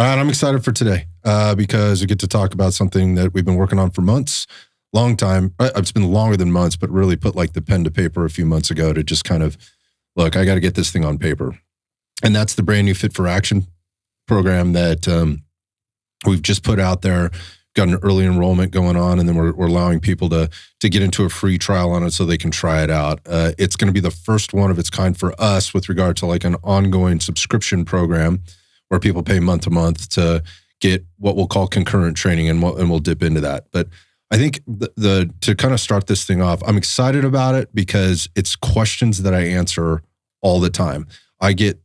All right, I'm excited for today because we get to talk about something that we've been working on for months, long time. It's been longer than months, but really put like the pen to paper a few months ago to just kind of, look, I got to get this thing on paper. And that's the brand new Fit for Action program that we've just put out there. Got an early enrollment going on, and then we're allowing people to get into a free trial on it so they can try it out. It's going to be the first one of its kind for us with regard to like an ongoing subscription program where people pay month to month to get what we'll call concurrent training, and we'll dip into that. But I think to kind of start this thing off, I'm excited about it because it's questions that I answer all the time. I get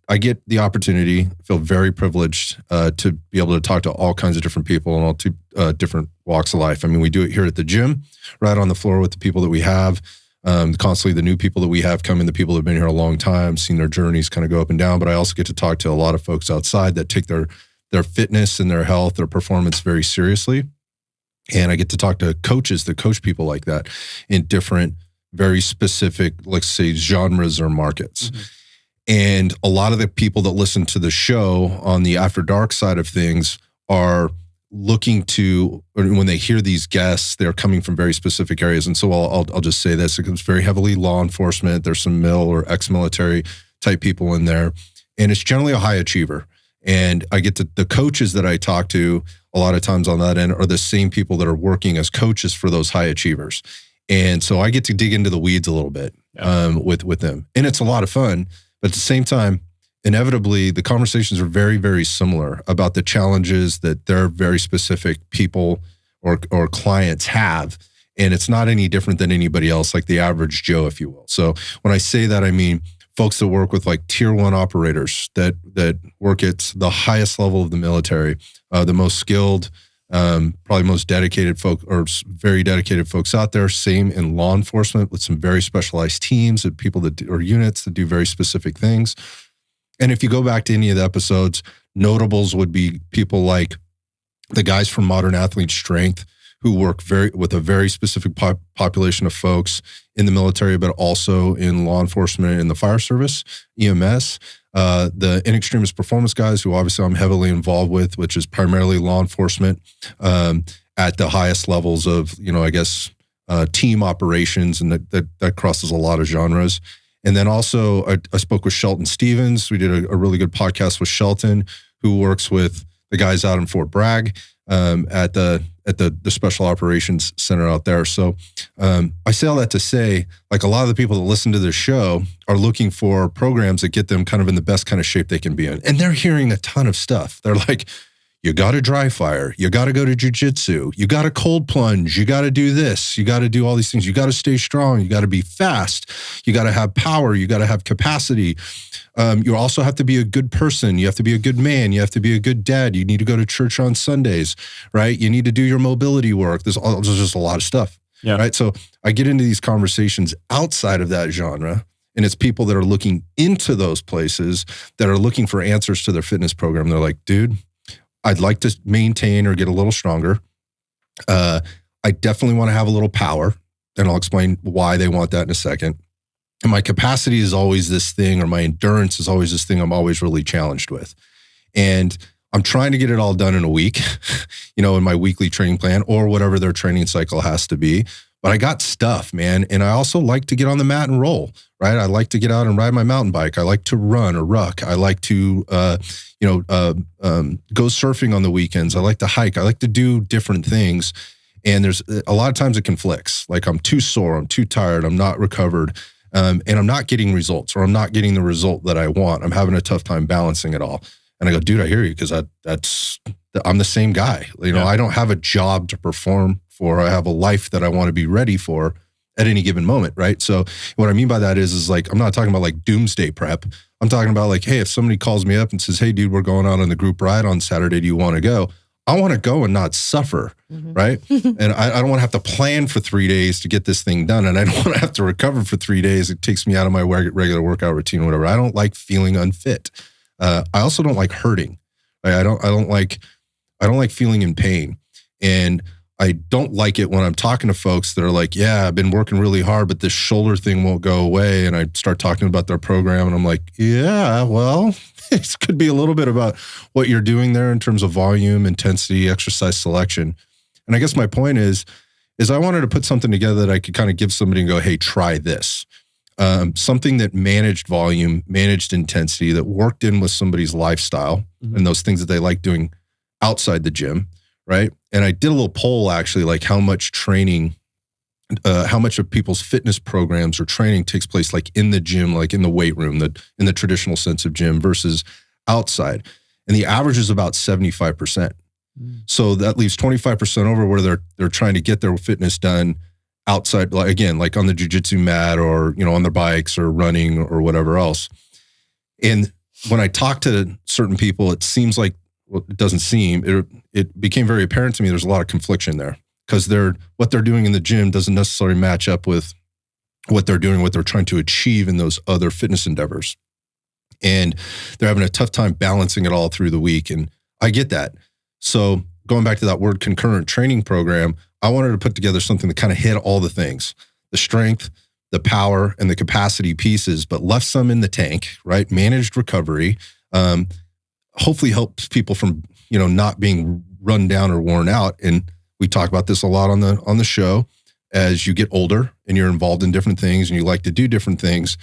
the opportunity, feel very privileged to be able to talk to all kinds of different people and all different walks of life. I mean, we do it here at the gym, right on the floor with the people that we have, constantly the new people that we have come in, the people that have been here a long time, seen their journeys kind of go up and down. But I also get to talk to a lot of folks outside that take their fitness and their health, their performance very seriously. And I get to talk to coaches that coach people like that in different, very specific, let's say, genres or markets. Mm-hmm. And a lot of the people that listen to the show on the After Dark side of things are looking to, when they hear these guests, they're coming from very specific areas. And so I'll just say this, it's very heavily law enforcement. There's some mil or ex-military type people in there. And it's generally a high achiever. And I get to, the coaches that I talk to a lot of times on that end are the same people that are working as coaches for those high achievers. And so I get to dig into the weeds a little bit with them. And it's a lot of fun. But at the same time, inevitably, the conversations are very, very similar about the challenges that their very specific people or clients have. And it's not any different than anybody else, like the average Joe, if you will. So when I say that, I mean folks that work with like tier 1 operators that work at the highest level of the military, the most skilled, probably most dedicated folk or very dedicated folks out there. Same in law enforcement with some very specialized teams of people or units that do very specific things. And if you go back to any of the episodes, notables would be people like the guys from Modern Athlete Strength who work with a very specific population of folks in the military, but also in law enforcement and the fire service, EMS. The In Extremis Performance guys, who obviously I'm heavily involved with, which is primarily law enforcement at the highest levels of, team operations, and that crosses a lot of genres. And then also I spoke with Shelton Stevens. We did a really good podcast with Shelton, who works with the guys out in Fort Bragg at the Special Operations Center out there. So I say all that to say, like, a lot of the people that listen to this show are looking for programs that get them kind of in the best kind of shape they can be in. And they're hearing a ton of stuff. They're like, you got to dry fire. You got to go to jujitsu. You got to cold plunge. You got to do this. You got to do all these things. You got to stay strong. You got to be fast. You got to have power. You got to have capacity. You also have to be a good person. You have to be a good man. You have to be a good dad. You need to go to church on Sundays, right? You need to do your mobility work. There's just a lot of stuff, right? So I get into these conversations outside of that genre, and it's people that are looking into those places that are looking for answers to their fitness program. They're like, dude, I'd like to maintain or get a little stronger. I definitely want to have a little power, and I'll explain why they want that in a second. And my capacity is always this thing, or my endurance is always this thing I'm always really challenged with. And I'm trying to get it all done in a week, in my weekly training plan or whatever their training cycle has to be. But I got stuff, man. And I also like to get on the mat and roll, right? I like to get out and ride my mountain bike. I like to run or ruck. I like to, go surfing on the weekends. I like to hike. I like to do different things. And there's a lot of times it conflicts. Like, I'm too sore. I'm too tired. I'm not recovered. And I'm not getting results, or I'm not getting the result that I want. I'm having a tough time balancing it all. And I go, dude, I hear you, because I'm the same guy. I don't have a job to perform for. I have a life that I want to be ready for at any given moment, right? So what I mean by that is like, I'm not talking about like doomsday prep. I'm talking about like, hey, if somebody calls me up and says, hey, dude, we're going out on the group ride on Saturday, do you want to go? I want to go and not suffer, right? And I don't want to have to plan for 3 days to get this thing done. And I don't want to have to recover for 3 days. It takes me out of my regular workout routine or whatever. I don't like feeling unfit. I also don't like hurting. I don't like feeling in pain. And I don't like it when I'm talking to folks that are like, yeah, I've been working really hard, but this shoulder thing won't go away. And I start talking about their program and I'm like, yeah, well, it could be a little bit about what you're doing there in terms of volume, intensity, exercise selection. And I guess my point is I wanted to put something together that I could kind of give somebody and go, hey, try this. Something that managed volume, managed intensity, that worked in with somebody's lifestyle and those things that they like doing outside the gym. Right. And I did a little poll actually, like how much training, how much of people's fitness programs or training takes place like in the gym, like in the weight room, in the traditional sense of gym versus outside. And the average is about 75%. So that leaves 25% over where they're trying to get their fitness done outside, like again, like on the jiu-jitsu mat or, on their bikes or running or whatever else. And when I talk to certain people, it seems like, well, it doesn't seem, it became very apparent to me there's a lot of confliction there because what they're doing in the gym doesn't necessarily match up with what they're doing, what they're trying to achieve in those other fitness endeavors. And they're having a tough time balancing it all through the week. And I get that. So going back to that word concurrent training program, I wanted to put together something that kind of hit all the things, the strength, the power, and the capacity pieces, but left some in the tank, right? Managed recovery, hopefully helps people from, not being run down or worn out. And we talk about this a lot on the show. As you get older and you're involved in different things and you like to do different things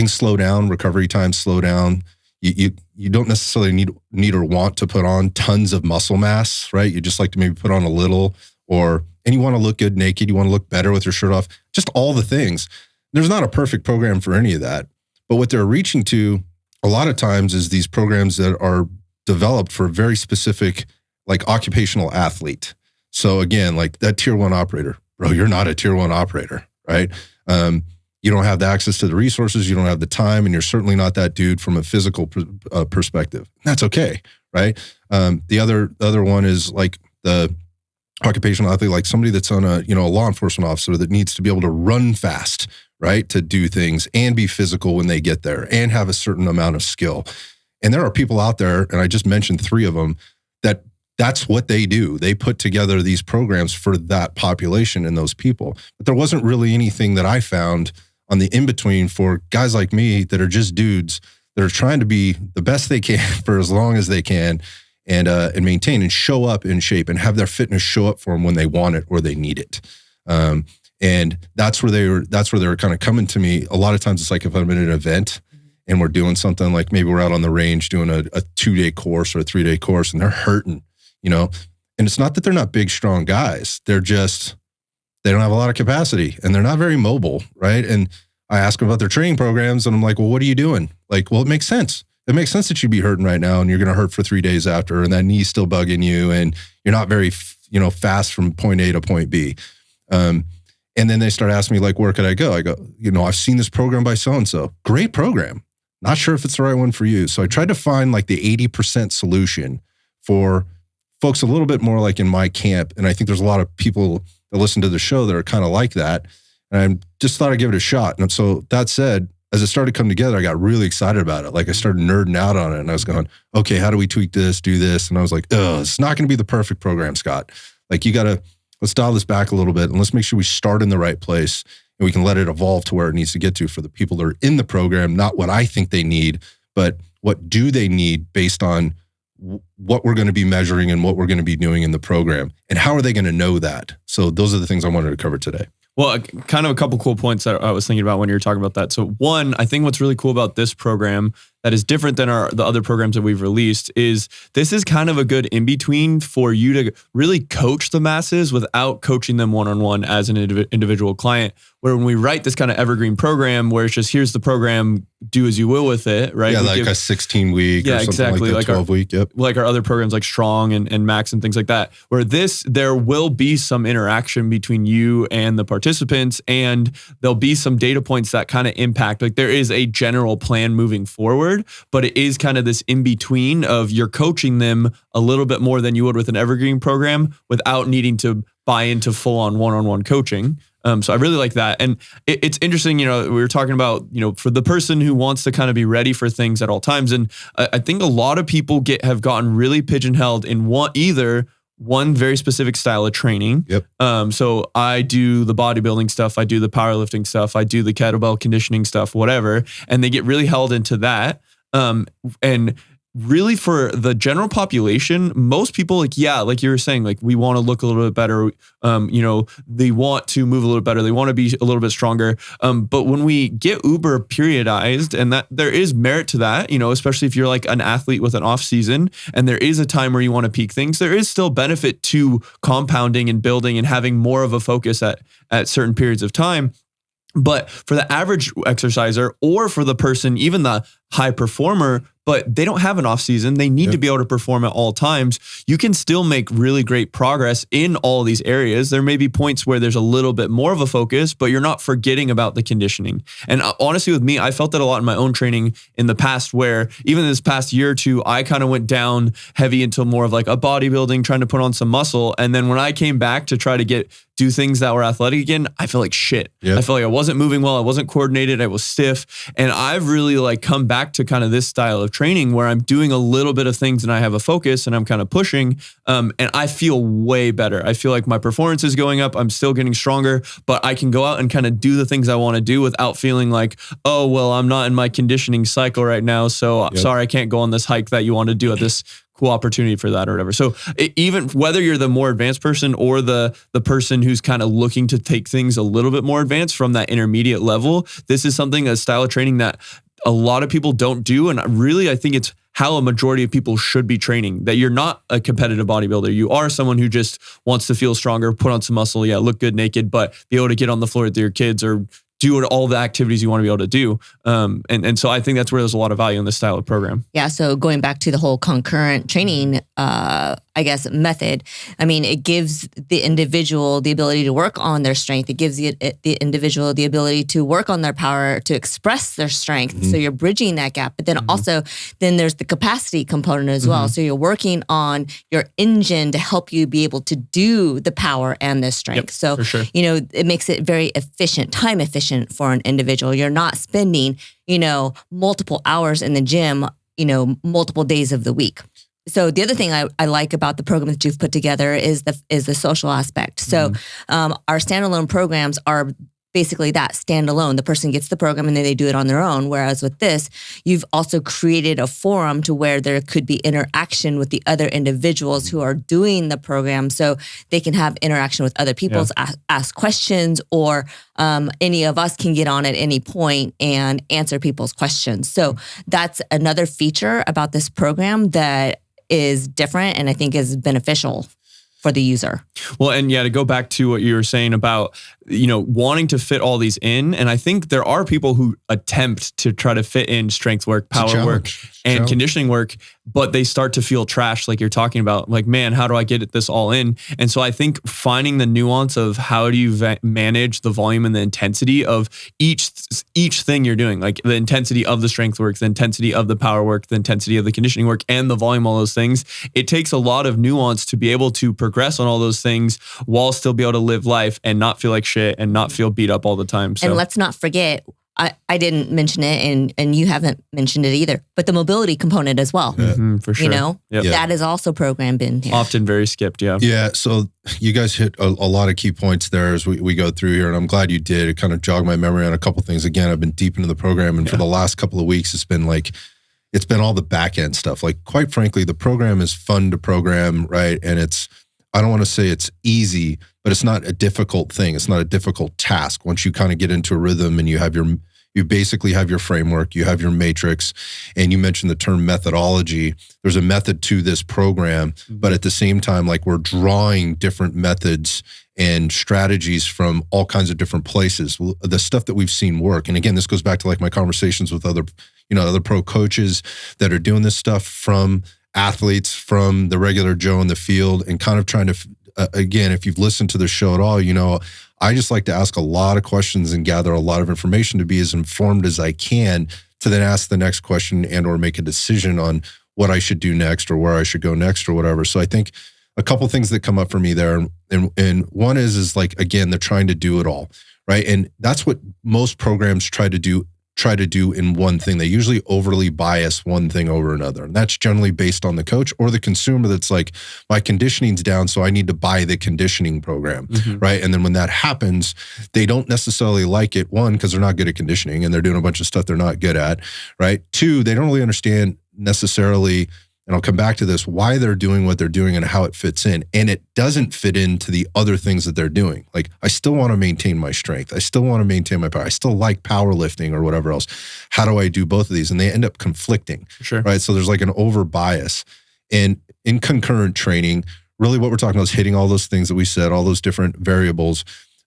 slow down, recovery times slow down. You don't necessarily need or want to put on tons of muscle mass, right? You just like to maybe put on a little, and you want to look good naked. You want to look better with your shirt off, just all the things. There's not a perfect program for any of that. But what they're reaching to a lot of times is these programs that are developed for a very specific, like occupational athlete. So again, like that tier 1 operator, bro, you're not a tier 1 operator, right? You don't have the access to the resources, you don't have the time, and you're certainly not that dude from a physical perspective. That's okay, right? The other one is like the occupational athlete, like somebody that's on a law enforcement officer that needs to be able to run fast, right? To do things and be physical when they get there and have a certain amount of skill. And there are people out there, and I just mentioned 3 of them, that's what they do. They put together these programs for that population and those people. But there wasn't really anything that I found on the in-between for guys like me that are just dudes that are trying to be the best they can for as long as they can and maintain and show up in shape and have their fitness show up for them when they want it or they need it. And that's where they were kind of coming to me. A lot of times it's like if I'm in an event and we're doing something like maybe we're out on the range doing a 2-day course or a 3-day course and they're hurting, and it's not that they're not big, strong guys. They don't have a lot of capacity and they're not very mobile, right? And I ask them about their training programs and I'm like, well, what are you doing? Like, well, it makes sense. It makes sense that you'd be hurting right now and you're going to hurt for 3 days after and that knee's still bugging you and you're not very, fast from point A to point B. And then they start asking me like, where could I go? I go, I've seen this program by so-and-so. Great program. Not sure if it's the right one for you. So I tried to find like the 80% solution for folks a little bit more like in my camp. And I think there's a lot of people that listen to the show that are kind of like that. And I just thought I'd give it a shot. And so that said, as it started to come together, I got really excited about it. Like I started nerding out on it and I was going, okay, how do we tweak this, do this? And I was like, it's not going to be the perfect program, Scott. Like let's dial this back a little bit and let's make sure we start in the right place and we can let it evolve to where it needs to get to for the people that are in the program, not what I think they need, but what do they need based on what we're going to be measuring and what we're going to be doing in the program and how are they going to know that? So those are the things I wanted to cover today. Well, kind of a couple cool points that I was thinking about when you were talking about that. So one, I think what's really cool about this program that is different than the other programs that we've released is this is kind of a good in-between for you to really coach the masses without coaching them one-on-one as an individual client. Where when we write this kind of evergreen program where it's just, here's the program, do as you will with it, right? Yeah, like a 16-week or something exactly. like that, 12-week, yep. Like our other programs like Strong and Max and things like that, where there will be some interaction between you and the participants and there'll be some data points that kind of impact, like there is a general plan moving forward, but it is kind of this in-between of you're coaching them a little bit more than you would with an evergreen program without needing to buy into full-on one-on-one coaching. So I really like that. And it's interesting, we were talking about, for the person who wants to kind of be ready for things at all times. And I think a lot of people have gotten really pigeonholed in either one very specific style of training. Yep. So I do the bodybuilding stuff, I do the powerlifting stuff, I do the kettlebell conditioning stuff, whatever. And they get really held into that. And really for the general population, most people like you were saying, like we want to look a little bit better. They want to move a little better. They want to be a little bit stronger. But when we get uber periodized, and that there is merit to that, especially if you're like an athlete with an off season and there is a time where you want to peak things, there is still benefit to compounding and building and having more of a focus at certain periods of time. But for the average exerciser or for the person, even the high performer, but they don't have an off season, they need to be able to perform at all times. You can still make really great progress in all these areas. There may be points where there's a little bit more of a focus, but you're not forgetting about the conditioning. And honestly, with me, I felt that a lot in my own training in the past, where even this past year or two, I kind of went down heavy into more of like a bodybuilding, trying to put on some muscle. And then when I came back to try to do things that were athletic again, I felt like shit. I felt like I wasn't moving well. I wasn't coordinated. I was stiff. And I've really like come back to kind of this style of training where I'm doing a little bit of things and I have a focus and I'm kind of pushing. And I feel way better. I feel like my performance is going up. I'm still getting stronger, but I can go out and kind of do the things I want to do without feeling like, oh, well, I'm not in my conditioning cycle right now. So sorry, I can't go on this hike that you want to do at this cool opportunity for that or whatever. So even whether you're the more advanced person or the person who's kind of looking to take things a little bit more advanced from that intermediate level, this is something, a style of training that a lot of people don't do. And really, I think it's how a majority of people should be training, that you're not a competitive bodybuilder. You are someone who just wants to feel stronger, put on some muscle, look good naked, but be able to get on the floor with your kids or do all the activities you want to be able to do. And so I think that's where there's a lot of value in this style of program. Yeah. So going back to the whole concurrent training, method, it gives the individual the ability to work on their strength. It gives the individual the ability to work on their power, to express their strength. So you're bridging that gap. But then also, then there's the capacity component as well. So you're working on your engine to help you be able to do the power and the strength. So, for sure. It makes it very efficient, time efficient for an individual. You're not spending, multiple hours in the gym, multiple days of the week. So the other thing I like about the program that you've put together is the social aspect. So our standalone programs are basically that, standalone. The person gets the program and then they do it on their own. Whereas with this, you've also created a forum to where there could be interaction with the other individuals who are doing the program, so they can have interaction with other people, ask questions, or any of us can get on at any point and answer people's questions. So that's another feature about this program that is different and I think is beneficial for the user. Well, and to go back to what you were saying about, wanting to fit all these in. And I think there are people who attempt to try to fit in strength work, power work, and conditioning work, but they start to feel trashed, like you're talking about, like, man, how do I get this all in? And so I think finding the nuance of how do you manage the volume and the intensity of each thing you're doing, like the intensity of the strength work, the intensity of the power work, the intensity of the conditioning work, and the volume, all those things. It takes a lot of nuance to be able to progress on all those things while still be able to live life and not feel like shit and not feel beat up all the time. So. And let's not forget, I didn't mention it and you haven't mentioned it either, but the mobility component as well. For sure. That is also programmed in here. Often very skipped. Yeah. So you guys hit a lot of key points there as we go through here, and I'm glad you did. It kind of jogged my memory on a couple things. Again, I've been deep into the program, and for the last couple of weeks, it's been all the back end stuff. Like, quite frankly, the program is fun to program, right? And I don't want to say it's easy, but it's not a difficult thing. It's not a difficult task. Once you kind of get into a rhythm and you basically have your framework, you have your matrix, and you mentioned the term methodology. There's a method to this program, but at the same time, like, we're drawing different methods and strategies from all kinds of different places. The stuff that we've seen work. And again, this goes back to like my conversations with other pro coaches that are doing this stuff, from athletes, from the regular Joe in the field, and kind of trying to, again, if you've listened to the show at all, I just like to ask a lot of questions and gather a lot of information to be as informed as I can, to then ask the next question and or make a decision on what I should do next or where I should go next or whatever. So I think a couple things that come up for me there, and one is like, again, they're trying to do it all, right? And that's what most programs try to do try to do in one thing. They usually overly bias one thing over another. And that's generally based on the coach or the consumer that's like, my conditioning's down, so I need to buy the conditioning program, right? And then when that happens, they don't necessarily like it. One, because they're not good at conditioning and they're doing a bunch of stuff they're not good at, right? Two, they don't really understand necessarily, and I'll come back to this, why they're doing what they're doing and how it fits in. And it doesn't fit into the other things that they're doing. Like, I still want to maintain my strength. I still want to maintain my power. I still like powerlifting or whatever else. How do I do both of these? And they end up conflicting, right? So there's like an over bias. And in concurrent training, really what we're talking about is hitting all those things that we said, all those different variables.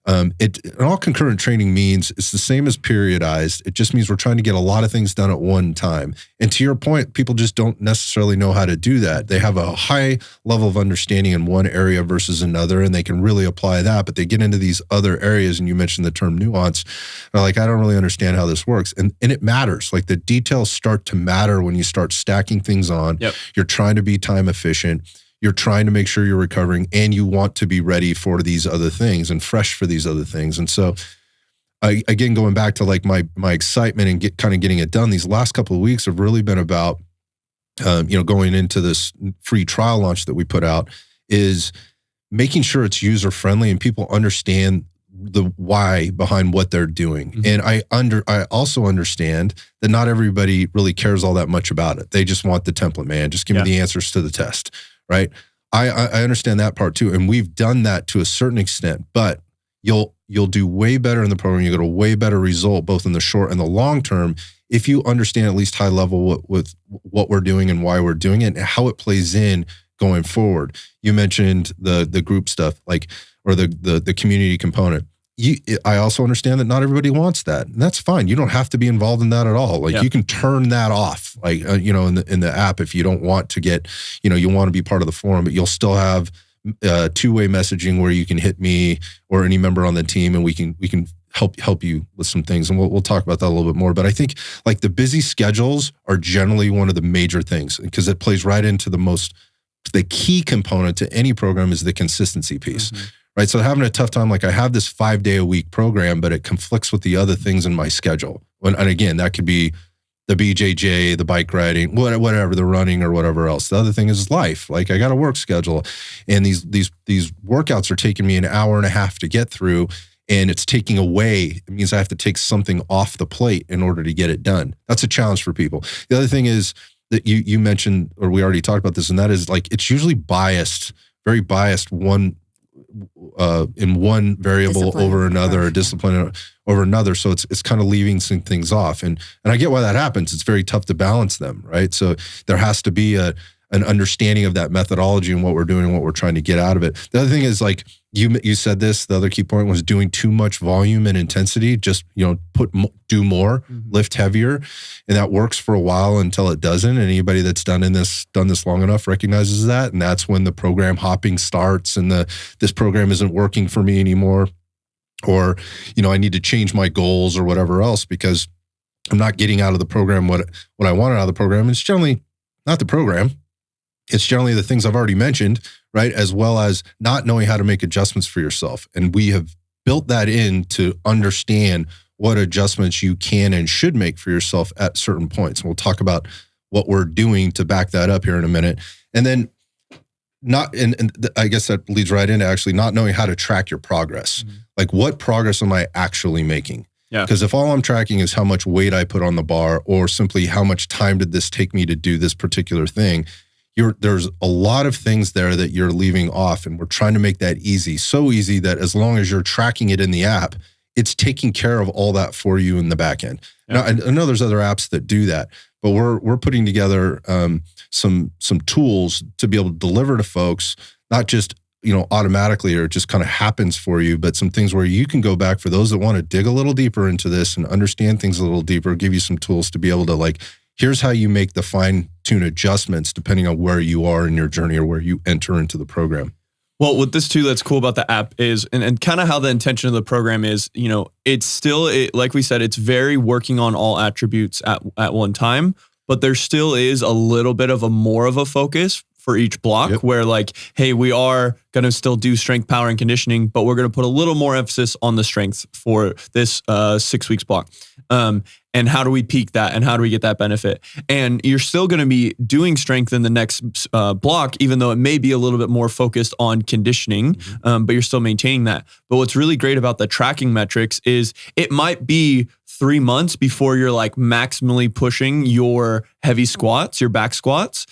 And all concurrent training means it's the same as periodized. It just means we're trying to get a lot of things done at one time. And to your point, people just don't necessarily know how to do that. They have a high level of understanding in one area versus another, and they can really apply that. But they get into these other areas, and you mentioned the term nuance. They're like, I don't really understand how this works. And it matters. Like, the details start to matter when you start stacking things on. You're trying to be time efficient. You're trying to make sure you're recovering, and you want to be ready for these other things and fresh for these other things. And so, again, going back to like my excitement and getting it done, these last couple of weeks have really been about, going into this free trial launch that we put out, is making sure it's user friendly and people understand the why behind what they're doing. And I also understand that not everybody really cares all that much about it. They just want the template, man. Just give me the answers to the test. Right. I understand that part too. And we've done that to a certain extent, but you'll do way better in the program. You get a way better result, both in the short and the long term, if you understand at least high level with what we're doing and why we're doing it and how it plays in going forward. You mentioned the group stuff, or the community component. I also understand that not everybody wants that, and that's fine. You don't have to be involved in that at all. You can turn that off, in the app if you don't want to get, you want to be part of the forum, but you'll still have two-way messaging where you can hit me or any member on the team, and we can help you with some things, and we'll talk about that a little bit more. But I think like the busy schedules are generally one of the major things, because it plays right into the key component to any program is the consistency piece. Right. So having a tough time, like I have this 5-day-a-week program, but it conflicts with the other things in my schedule. And again, that could be the BJJ, the bike riding, whatever, the running or whatever else. The other thing is life. Like, I got a work schedule, and these workouts are taking me an hour and a half to get through, and it's taking away. It means I have to take something off the plate in order to get it done. That's a challenge for people. The other thing is that you mentioned, or we already talked about this, and that is like, it's usually biased, very biased in one variable discipline over another, or discipline over another. So it's kind of leaving some things off. And I get why that happens. It's very tough to balance them, right? So there has to be an understanding of that methodology and what we're doing and what we're trying to get out of it. The other thing is, like you said this, the other key point was doing too much volume and intensity. Just, do more, lift heavier. And that works for a while until it doesn't. And anybody that's done this long enough recognizes that. And that's when the program hopping starts, and this program isn't working for me anymore. Or, I need to change my goals or whatever else, because I'm not getting out of the program what I wanted out of the program. It's generally not the program. It's generally the things I've already mentioned, right? As well as not knowing how to make adjustments for yourself. And we have built that in to understand what adjustments you can and should make for yourself at certain points. And we'll talk about what we're doing to back that up here in a minute. And then I guess that leads right into actually not knowing how to track your progress. Like, what progress am I actually making? Because if all I'm tracking is how much weight I put on the bar, or simply how much time did this take me to do this particular thing, there's a lot of things there that you're leaving off, and we're trying to make that easy. So easy that as long as you're tracking it in the app, it's taking care of all that for you in the back end. Now, I know there's other apps that do that, but we're putting together some tools to be able to deliver to folks, not just automatically, or it just kind of happens for you, but some things where you can go back, for those that want to dig a little deeper into this and understand things a little deeper, give you some tools to be able to, like, here's how you make the fine-tune adjustments depending on where you are in your journey or where you enter into the program. Well, with this too, that's cool about the app is, and kind of how the intention of the program is, it's still, like we said, it's very working on all attributes at one time, but there still is a little bit of more of a focus for each block where like, hey, we are going to still do strength, power, and conditioning, but we're going to put a little more emphasis on the strength for this 6 weeks block. And how do we peak that? And how do we get that benefit? And you're still going to be doing strength in the next block, even though it may be a little bit more focused on conditioning, but you're still maintaining that. But what's really great about the tracking metrics is it might be 3 months before you're like maximally pushing your heavy squats, your back squats.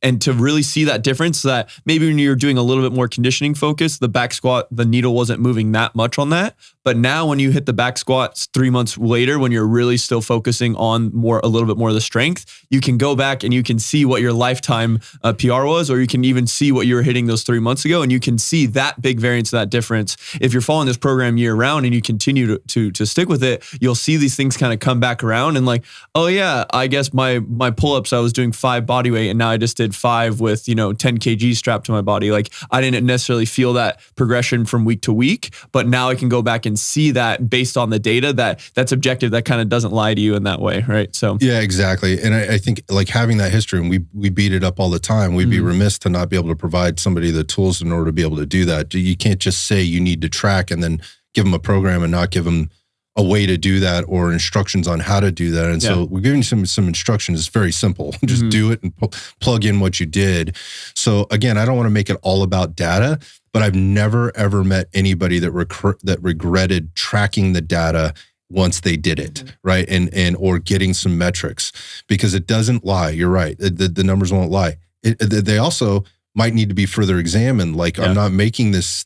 And to really see that difference, that maybe when you're doing a little bit more conditioning focus, the back squat, the needle wasn't moving that much on that. But now when you hit the back squats 3 months later, when you're really still focusing on a little bit more of the strength, you can go back and you can see what your lifetime PR was, or you can even see what you were hitting those 3 months ago. And you can see that big variance, that difference. If you're following this program year round and you continue to stick with it, you'll see these things kind of come back around and like, oh yeah, I guess my pull-ups, I was doing 5 body weight and now I just did 5 with, 10 kg strapped to my body. Like I didn't necessarily feel that progression from week to week, but now I can go back and see that based on the data that's objective, that kind of doesn't lie to you in that way, right? So yeah, exactly. And I think like having that history, and we beat it up all the time, we'd be remiss to not be able to provide somebody the tools in order to be able to do that. You can't just say you need to track and then give them a program and not give them a way to do that or instructions on how to do that. And so we're giving you some instructions. It's very simple. Just do it and plug in what you did. So again, I don't want to make it all about data, but I've never, ever met anybody that regretted tracking the data once they did it, right? And or getting some metrics, because it doesn't lie. You're right. The numbers won't lie. They also might need to be further examined. Like I'm not making these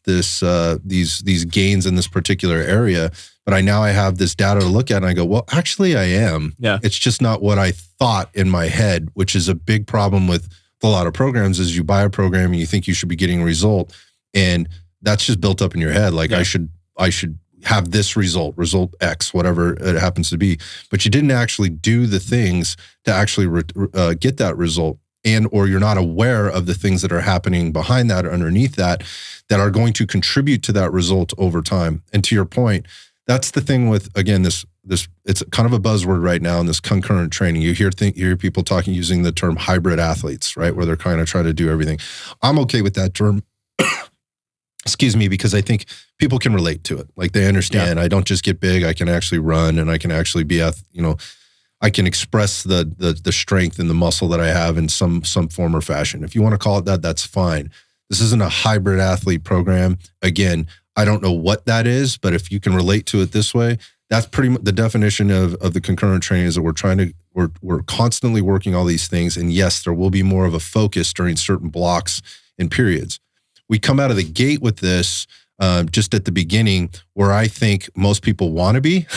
gains in this particular area, but I have this data to look at and I go, well, actually I am. Yeah. It's just not what I thought in my head, which is a big problem with a lot of programs. Is you buy a program and you think you should be getting a result, and that's just built up in your head. Like I should have this result X, whatever it happens to be, but you didn't actually do the things to actually get that result. Or you're not aware of the things that are happening behind that or underneath that are going to contribute to that result over time. And to your point, that's the thing with, again, this it's kind of a buzzword right now in this concurrent training. You hear people talking using the term hybrid athletes, right? Where they're kind of trying to do everything. I'm okay with that term. Excuse me, because I think people can relate to it. Like they understand, I don't just get big, I can actually run and I can actually be I can express the strength and the muscle that I have in some form or fashion. If you want to call it that, that's fine. This isn't a hybrid athlete program. Again, I don't know what that is, but if you can relate to it this way, that's pretty much the definition of the concurrent training. Is that we're constantly working all these things. And yes, there will be more of a focus during certain blocks and periods. We come out of the gate with this just at the beginning, where I think most people want to be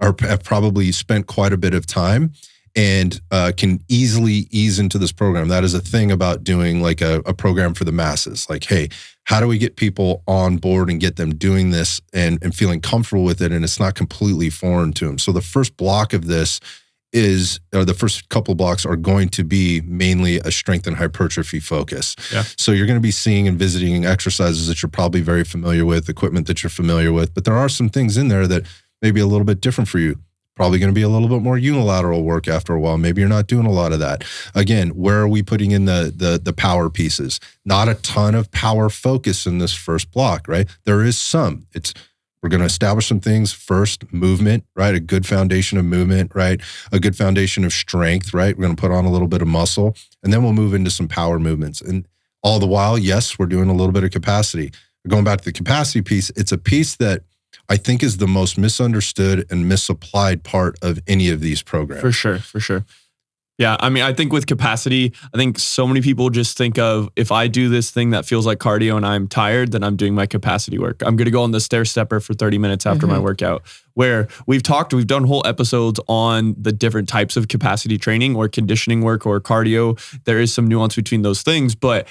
or have probably spent quite a bit of time and can easily ease into this program. That is a thing about doing like a program for the masses. Like, hey, how do we get people on board and get them doing this and feeling comfortable with it, and it's not completely foreign to them? So the first block of this the first couple of blocks are going to be mainly a strength and hypertrophy focus. Yeah. So you're going to be seeing and visiting exercises that you're probably very familiar with, equipment that you're familiar with, but there are some things in there that may be a little bit different for you. Probably going to be a little bit more unilateral work after a while. Maybe you're not doing a lot of that. Again, where are we putting in the power pieces? Not a ton of power focus in this first block, right? There is some. We're going to establish some things. First, movement, right? A good foundation of movement, right? A good foundation of strength, right? We're going to put on a little bit of muscle, and then we'll move into some power movements. And all the while, yes, we're doing a little bit of capacity. Going back to the capacity piece, it's a piece that I think is the most misunderstood and misapplied part of any of these programs. For sure. Yeah, I mean, I think with capacity, I think so many people just think of, if I do this thing that feels like cardio and I'm tired, then I'm doing my capacity work. I'm going to go on the stair stepper for 30 minutes after my workout. Where we've done whole episodes on the different types of capacity training or conditioning work or cardio. There is some nuance between those things, but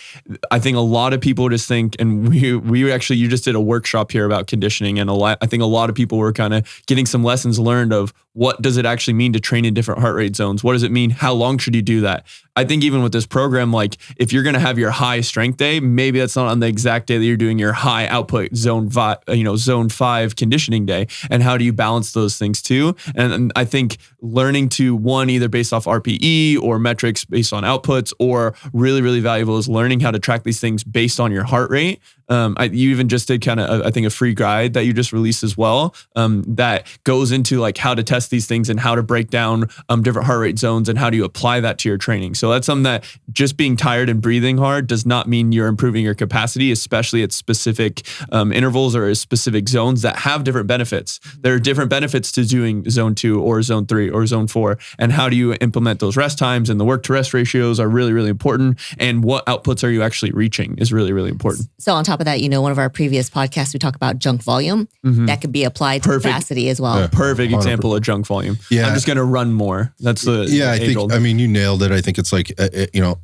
I think a lot of people just think, and we actually, you just did a workshop here about conditioning, and I think a lot of people were kind of getting some lessons learned of what does it actually mean to train in different heart rate zones? What does it mean? How long should you do that? I think even with this program, like if you're going to have your high strength day, maybe that's not on the exact day that you're doing your high output zone 5 conditioning day. And how do you balance those things too? And I think learning to either based off RPE or metrics based on outputs, or really, really valuable is learning how to track these things based on your heart rate. You even just did kind of, I think, a free guide that you just released as well, that goes into like how to test these things and how to break down different heart rate zones and how do you apply that to your training. So that's something that just being tired and breathing hard does not mean you're improving your capacity, especially at specific intervals or specific zones that have different benefits. There are different benefits to doing zone 2 or zone 3 or zone 4. And how do you implement those rest times, and the work to rest ratios are really, really important. And what outputs are you actually reaching is really, really important. So on top of that, one of our previous podcasts, we talk about junk volume that could be applied to capacity as well. Yeah. Perfect example of junk volume. Yeah. I'm just going to run more. That's the you nailed it. I think it's like,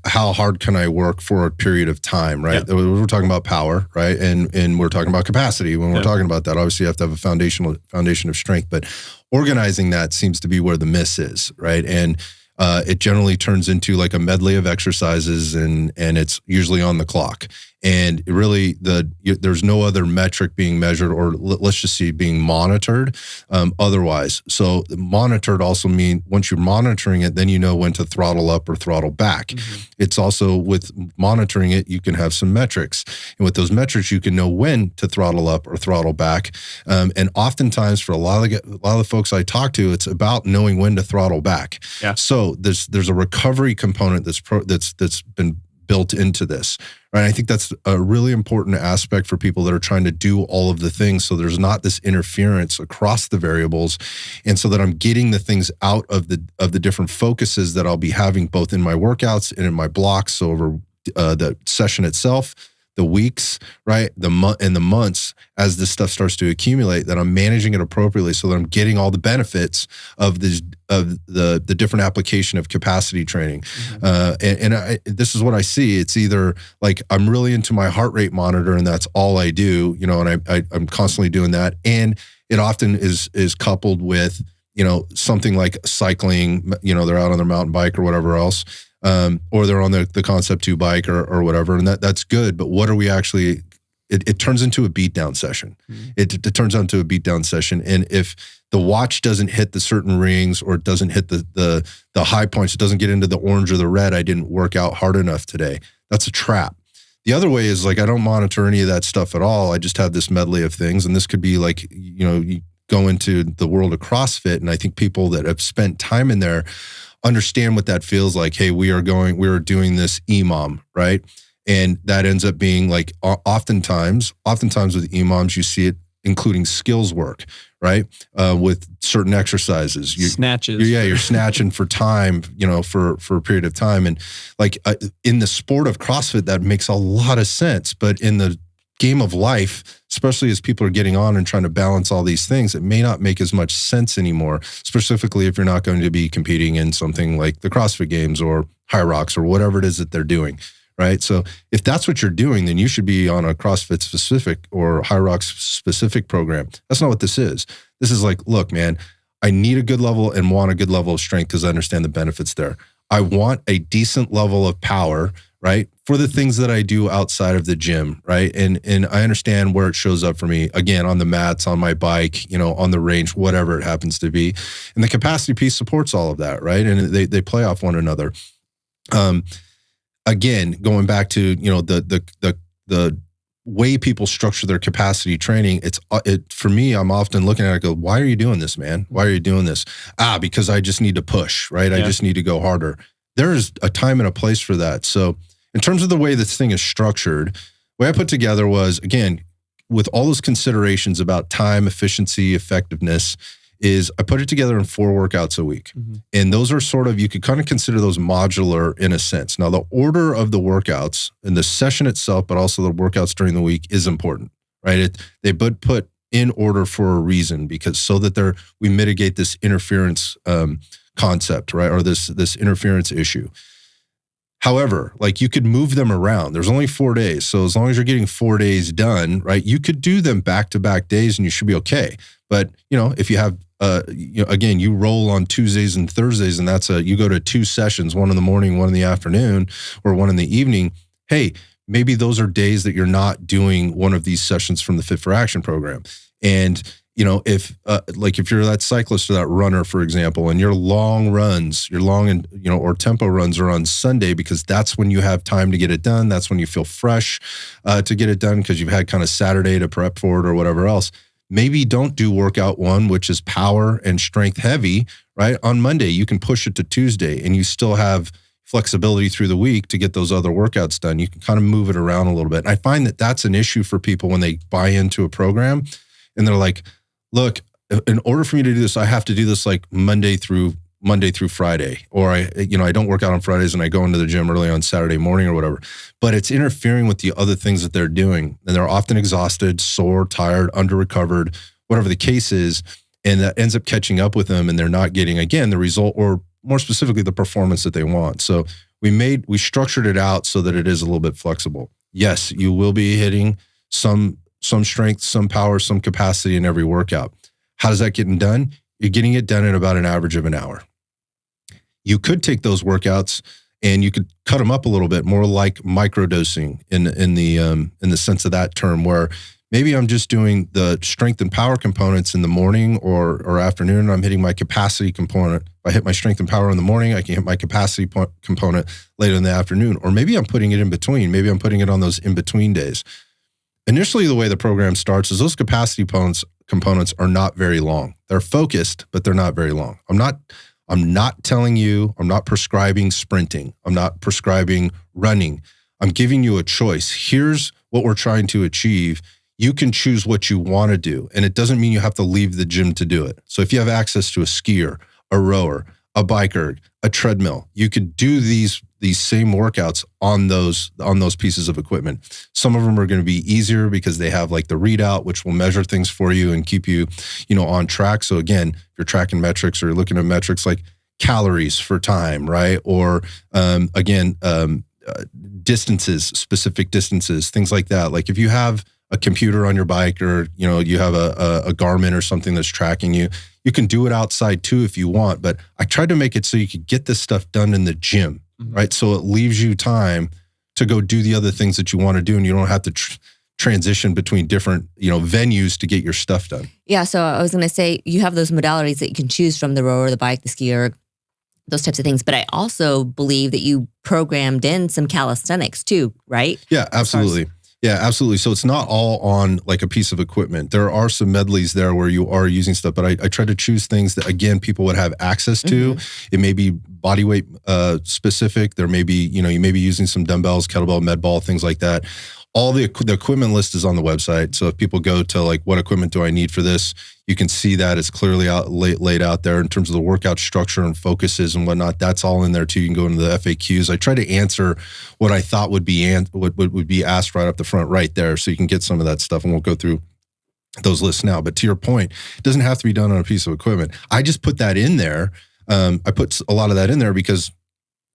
how hard can I work for a period of time, right? Yeah. We're talking about power, right? And we're talking about capacity. When we're talking about that, obviously you have to have a foundation of strength, but organizing that seems to be where the miss is, right? And it generally turns into like a medley of exercises, and it's usually on the clock. And really, there's no other metric being measured, or let's just see, being monitored otherwise. So monitored also mean once you're monitoring it, then you know when to throttle up or throttle back. Mm-hmm. It's also with monitoring it, you can have some metrics. And with those metrics, you can know when to throttle up or throttle back. And oftentimes for a lot of the folks I talk to, it's about knowing when to throttle back. Yeah. So there's a recovery component that's been built into this, right? I think that's a really important aspect for people that are trying to do all of the things, so there's not this interference across the variables, and so that I'm getting the things out of the different focuses that I'll be having both in my workouts and in my blocks. So over the session itself, the weeks, right, the months, as this stuff starts to accumulate, that I'm managing it appropriately so that I'm getting all the benefits of the different application of capacity training. Mm-hmm. This is what I see. It's either like I'm really into my heart rate monitor and that's all I do, and I'm constantly doing that. And it often is coupled with, something like cycling, they're out on their mountain bike or whatever else. Or they're on the Concept 2 bike or whatever, and that's good. But what are we actually? It turns into a beatdown session. Mm-hmm. It turns into a beatdown session, and if the watch doesn't hit the certain rings or it doesn't hit the high points, it doesn't get into the orange or the red, I didn't work out hard enough today. That's a trap. The other way is like I don't monitor any of that stuff at all. I just have this medley of things, and this could be like you go into the world of CrossFit, and I think people that have spent time in there understand what that feels like. Hey, we are doing this EMOM, right? And that ends up being like oftentimes with EMOMs, you see it including skills work, right? With certain exercises. Snatches. You're snatching for time, for a period of time. And like in the sport of CrossFit, that makes a lot of sense. But in the game of life, especially as people are getting on and trying to balance all these things, it may not make as much sense anymore, specifically if you're not going to be competing in something like the CrossFit Games or High Rocks or whatever it is that they're doing, right? So if that's what you're doing, then you should be on a CrossFit specific or High Rocks specific program. That's not what this is. This is like, look, man, I need a good level and want a good level of strength because I understand the benefits there. I want a decent level of power, right, for the things that I do outside of the gym, right? And I understand where it shows up for me, again, on the mats, on my bike, on the range, whatever it happens to be. And the capacity piece supports all of that, right? And they play off one another. Again, going back to, the way people structure their capacity training, for me, I'm often looking at it and go, why are you doing this, man? Why are you doing this? Because I just need to push, right? Yeah. I just need to go harder. There's a time and a place for that. So in terms of the way this thing is structured, the way I put together was, again, with all those considerations about time, efficiency, effectiveness, is I put it together in 4 workouts a week. Mm-hmm. And those are sort of, you could kind of consider those modular in a sense. Now, the order of the workouts and the session itself, but also the workouts during the week is important, right? They put in order for a reason, because so that we mitigate this interference concept, right? Or this interference issue. However, like you could move them around. There's only 4 days. So as long as you're getting 4 days done, right, you could do them back-to-back days and you should be okay. But, if you have, again, you roll on Tuesdays and Thursdays and you go to 2 sessions, one in the morning, one in the afternoon, or one in the evening. Hey, maybe those are days that you're not doing one of these sessions from the Fit for Action program. And if you're that cyclist or that runner, for example, and your long runs, or tempo runs are on Sunday because that's when you have time to get it done. That's when you feel fresh to get it done because you've had kind of Saturday to prep for it or whatever else. Maybe don't do workout 1, which is power and strength heavy, right? On Monday, you can push it to Tuesday and you still have flexibility through the week to get those other workouts done. You can kind of move it around a little bit. And I find that that's an issue for people when they buy into a program and they're like, look, in order for me to do this, I have to do this like Monday through Friday, or I don't work out on Fridays and I go into the gym early on Saturday morning or whatever, but it's interfering with the other things that they're doing. And they're often exhausted, sore, tired, under-recovered, whatever the case is. And that ends up catching up with them and they're not getting, again, the result, or more specifically, the performance that they want. So we structured it out so that it is a little bit flexible. Yes, you will be hitting some strength, some power, some capacity in every workout. How does that get done? You're getting it done in about an average of an hour. You could take those workouts and you could cut them up a little bit, more like microdosing in the sense of that term, where maybe I'm just doing the strength and power components in the morning or afternoon. And I'm hitting my capacity component. If I hit my strength and power in the morning, I can hit my capacity component later in the afternoon. Or maybe I'm putting it in between. Maybe I'm putting it on those in-between days. Initially, the way the program starts is those capacity components are not very long. They're focused, but they're not very long. I'm not telling you, I'm not prescribing sprinting. I'm not prescribing running. I'm giving you a choice. Here's what we're trying to achieve. You can choose what you want to do. And it doesn't mean you have to leave the gym to do it. So if you have access to a skier, a rower, a biker, a treadmill, you could do these same workouts on those pieces of equipment. Some of them are going to be easier because they have like the readout, which will measure things for you and keep you, on track. So again, if you're tracking metrics or you're looking at metrics like calories for time, right? Or distances, specific distances, things like that. Like if you have a computer on your bike or, you have a Garmin or something that's tracking you, you can do it outside too if you want. But I tried to make it so you could get this stuff done in the gym, right? So it leaves you time to go do the other things that you want to do and you don't have to transition between different, venues to get your stuff done. Yeah, so I was going to say you have those modalities that you can choose from, the rower, the bike, the skier, those types of things. But I also believe that you programmed in some calisthenics too, right? Yeah, absolutely. Yeah, absolutely. So it's not all on like a piece of equipment. There are some medleys there where you are using stuff, but I try to choose things that, again, people would have access to. It may be body weight specific. There may be, you may be using some dumbbells, kettlebell, med ball, things like that. All the equipment list is on the website. So if people go to like, what equipment do I need for this? You can see that it's clearly laid out there in terms of the workout structure and focuses and whatnot. That's all in there too. You can go into the FAQs. I try to answer what I thought would be asked right up the front right there. So you can get some of that stuff and we'll go through those lists now. But to your point, it doesn't have to be done on a piece of equipment. I just put that in there. I put a lot of that in there because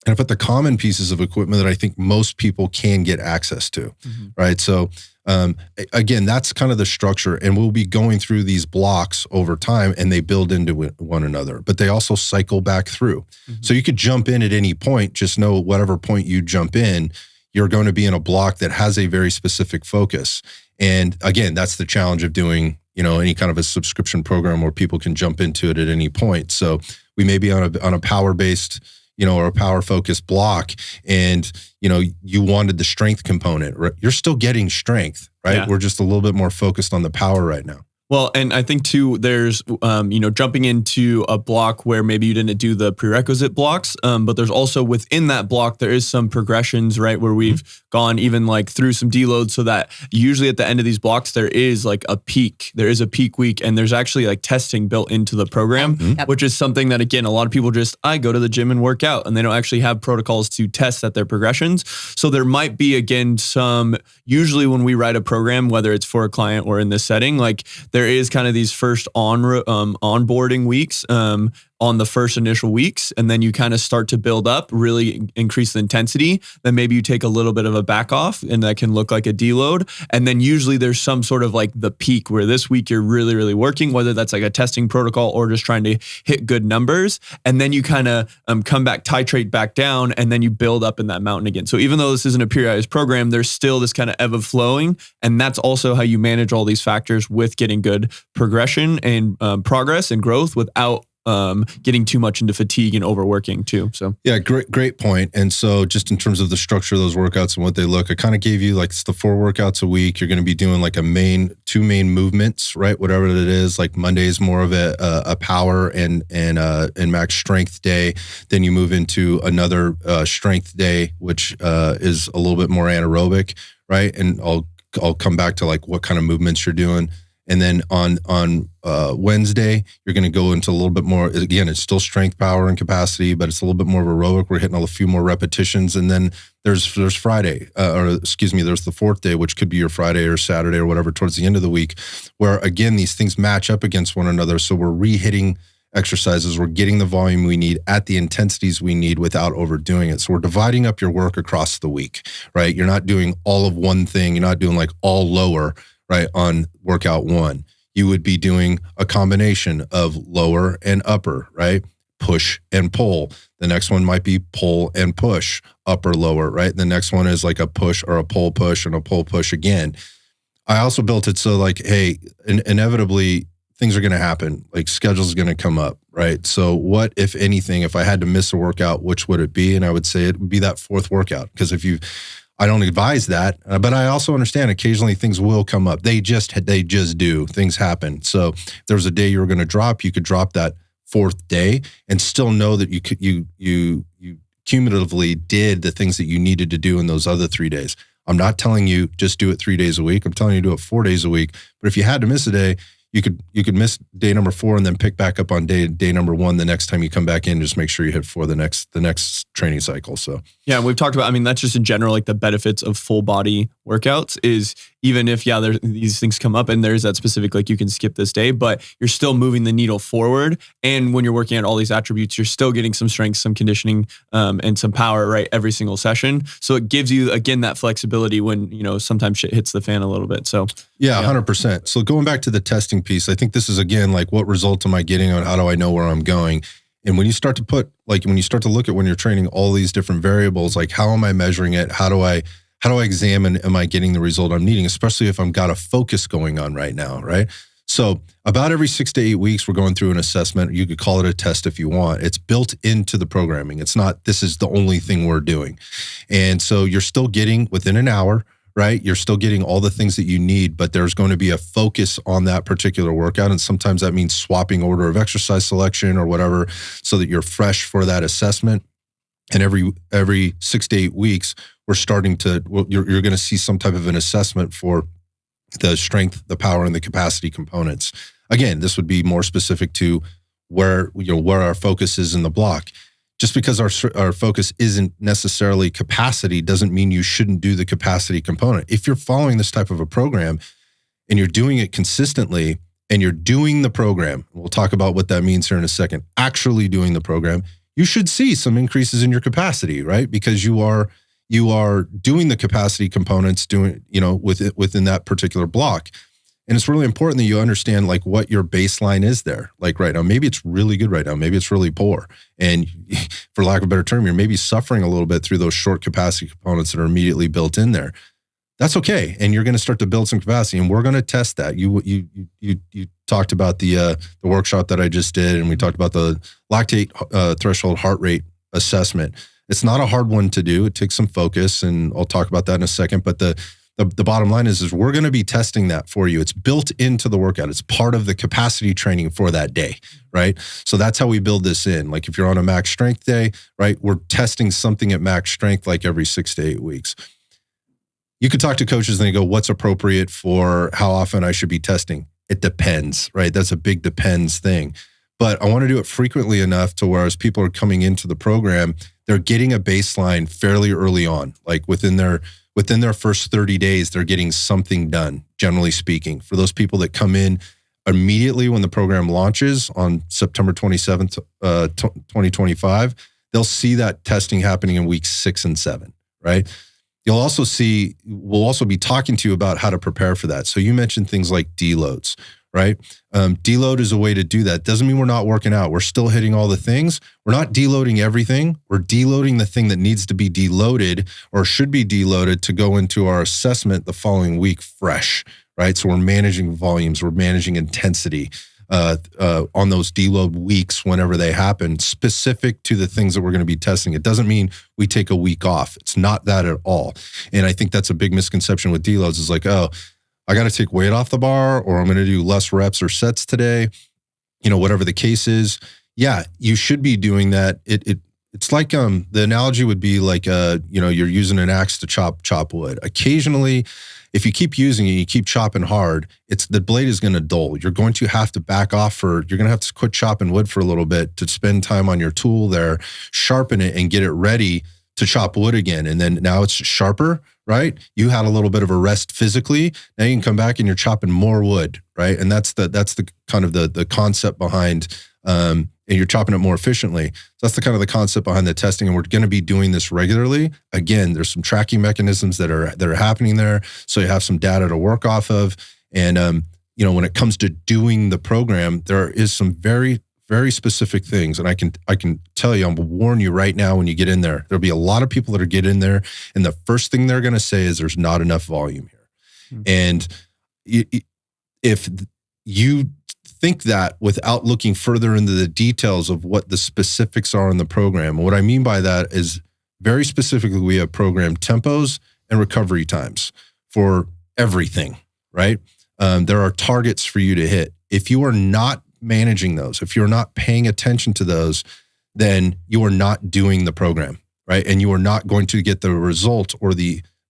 and I put the common pieces of equipment that I think most people can get access to, right? So again, that's kind of the structure, and we'll be going through these blocks over time, and they build into one another, but they also cycle back through. So you could jump in at any point, just know whatever point you jump in, you're going to be in a block that has a very specific focus. And again, that's the challenge of doing, any kind of a subscription program where people can jump into it at any point. So we may be on a power-based, or a power focused block, and, you wanted the strength component, right? You're still getting strength, right? Yeah. We're just a little bit more focused on the power right now. Well, and I think too, there's, jumping into a block where maybe you didn't do the prerequisite blocks, but there's also within that block, there is some progressions, right? Where we've gone even like through some deloads so that usually at the end of these blocks, there is like a peak. There is a peak week, and there's actually like testing built into the program, which is something that, again, a lot of people I go to the gym and work out, and they don't actually have protocols to test that their progressions. So there might be, again, usually when we write a program, whether it's for a client or in this setting, like there is kind of these first onboarding weeks on the first initial weeks, and then you kind of start to build up, really increase the intensity. Then maybe you take a little bit of a back off, and that can look like a deload. And then usually there's some sort of like the peak where this week you're really, really working, whether that's like a testing protocol or just trying to hit good numbers. And then you kind of come back, titrate back down, and then you build up in that mountain again. So even though this isn't a periodized program, there's still this kind of ebb of flowing. And that's also how you manage all these factors with getting good progression and progress and growth without getting too much into fatigue and overworking too. So yeah, great point. And so just in terms of the structure of those workouts and what they look, I kind of gave you like it's the 4 workouts a week. You're going to be doing like two main movements, right? Whatever it is. Like Monday is more of a power and max strength day. Then you move into another strength day, which is a little bit more anaerobic, right? And I'll come back to like what kind of movements you're doing. And then on Wednesday, you're going to go into a little bit more, again, it's still strength, power, and capacity, but it's a little bit more of aerobic. We're hitting a few more repetitions. And then there's Friday, there's the 4th day, which could be your Friday or Saturday or whatever towards the end of the week, where again, these things match up against one another. So we're re-hitting exercises. We're getting the volume we need at the intensities we need without overdoing it. So we're dividing up your work across the week, right? You're not doing all of one thing. You're not doing like all lower, right, on workout 1. You would be doing a combination of lower and upper, right? Push and pull. The next one might be pull and push, upper, lower, right? The next one is like a push or a pull push and a pull push again. I also built it so like, hey, inevitably things are going to happen. Like schedule's going to come up, right? So what, if anything, if I had to miss a workout, which would it be? And I would say it would be that 4th workout. Because I don't advise that, but I also understand occasionally things will come up. They just do. Things happen. So if there was a day you were going to drop, you could drop that 4th day and still know that you cumulatively did the things that you needed to do in those other 3 days. I'm not telling you just do it 3 days a week. I'm telling you do it 4 days a week. But if you had to miss a day, you could miss day number 4 and then pick back up on day number 1 the next time you come back in. Just make sure you hit 4 the next training cycle. So yeah, we've talked about, I mean, that's just in general, like the benefits of full body workouts is even if, there's these things come up and there's that specific, like you can skip this day, but you're still moving the needle forward. And when you're working at all these attributes, you're still getting some strength, some conditioning, and some power, right? Every single session. So it gives you, again, that flexibility when, sometimes shit hits the fan a little bit. So yeah, 100%. So going back to the testing piece, I think this is, again, like what result am I getting on? How do I know where I'm going? And when you start to look at when you're training all these different variables, like how am I measuring it? How do I examine, am I getting the result I'm needing? Especially if I've got a focus going on right now, right? So about every 6 to 8 weeks, we're going through an assessment. You could call it a test if you want. It's built into the programming. It's not, this is the only thing we're doing. And so you're still getting within an hour, right? You're still getting all the things that you need, but there's going to be a focus on that particular workout. And sometimes that means swapping order of exercise selection or whatever, so that you're fresh for that assessment. And every 6 to 8 weeks, you're going to see some type of an assessment for the strength, the power, and the capacity components. Again, this would be more specific to where our focus is in the block. Just because our focus isn't necessarily capacity doesn't mean you shouldn't do the capacity component. If you're following this type of a program and you're doing it consistently and you're doing the program, we'll talk about what that means here in a second, actually doing the program, you should see some increases in your capacity, right? Because you are doing the capacity components within that particular block. And it's really important that you understand like what your baseline is there. Like right now, maybe it's really good right now. Maybe it's really poor. And for lack of a better term, you're maybe suffering a little bit through those short capacity components that are immediately built in there. That's okay. And you're going to start to build some capacity, and we're going to test that. You talked about the workshop that I just did, and we talked about the lactate threshold heart rate assessment. It's not a hard one to do. It takes some focus, and I'll talk about that in a second. But the bottom line is we're going to be testing that for you. It's built into the workout. It's part of the capacity training for that day, right? So that's how we build this in. Like if you're on a max strength day, right, we're testing something at max strength like every 6 to 8 weeks. You could talk to coaches and they go, what's appropriate for how often I should be testing? It depends, right? That's a big depends thing. But I want to do it frequently enough to where as people are coming into the program, they're getting a baseline fairly early on, like within their first 30 days, they're getting something done, generally speaking. For those people that come in immediately when the program launches on September 27th, 2025, they'll see that testing happening in weeks 6 and 7, right? We'll also be talking to you about how to prepare for that. So you mentioned things like deloads, right? Deload is a way to do that. Doesn't mean we're not working out. We're still hitting all the things. We're not deloading everything. We're deloading the thing that needs to be deloaded or should be deloaded to go into our assessment the following week fresh, right? So we're managing volumes, we're managing intensity on those deload weeks whenever they happen, specific to the things that we're going to be testing. It doesn't mean we take a week off. It's not that at all. And I think that's a big misconception with deloads is like, oh, I got to take weight off the bar, or I'm going to do less reps or sets today, whatever the case is. Yeah, you should be doing that. It's like the analogy would be like you're using an axe to chop wood. Occasionally, if you keep using it, you keep chopping hard, the blade is going to dull. You're going to have to back off you're going to have to quit chopping wood for a little bit to spend time on your tool there, sharpen it and get it ready to chop wood again. And then now it's sharper, right? You had a little bit of a rest physically. Now you can come back and you're chopping more wood, right? And that's the kind of the concept behind, and you're chopping it more efficiently. So that's the kind of the concept behind the testing. And we're going to be doing this regularly. Again, there's some tracking mechanisms that are happening there. So you have some data to work off of. And, when it comes to doing the program, there is some very, very specific things. And I can tell you, I'm going to warn you right now when you get in there, there'll be a lot of people that are get in there. And the first thing they're going to say is there's not enough volume here. Mm-hmm. And if you think that without looking further into the details of what the specifics are in the program, what I mean by that is very specifically, we have program tempos and recovery times for everything, right? There are targets for you to hit. If you are not managing those, if you're not paying attention to those, then you are not doing the program, right? And you are not going to get the result or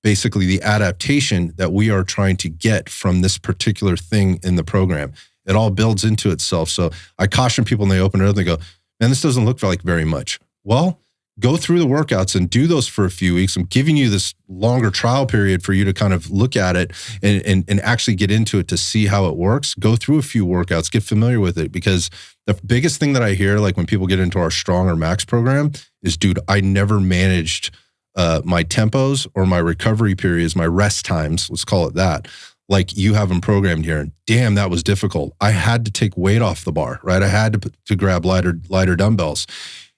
basically the adaptation that we are trying to get from this particular thing in the program. It all builds into itself. So I caution people when they open it up, they go, man, this doesn't look like very much. Well, go through the workouts and do those for a few weeks. I'm giving you this longer trial period for you to kind of look at it and actually get into it to see how it works. Go through a few workouts, get familiar with it, because the biggest thing that I hear, like when people get into our Strong or Max program is, dude, I never managed my tempos or my recovery periods, my rest times, let's call it that, like you have them programmed here. And damn, that was difficult. I had to take weight off the bar, right? I had to grab lighter dumbbells.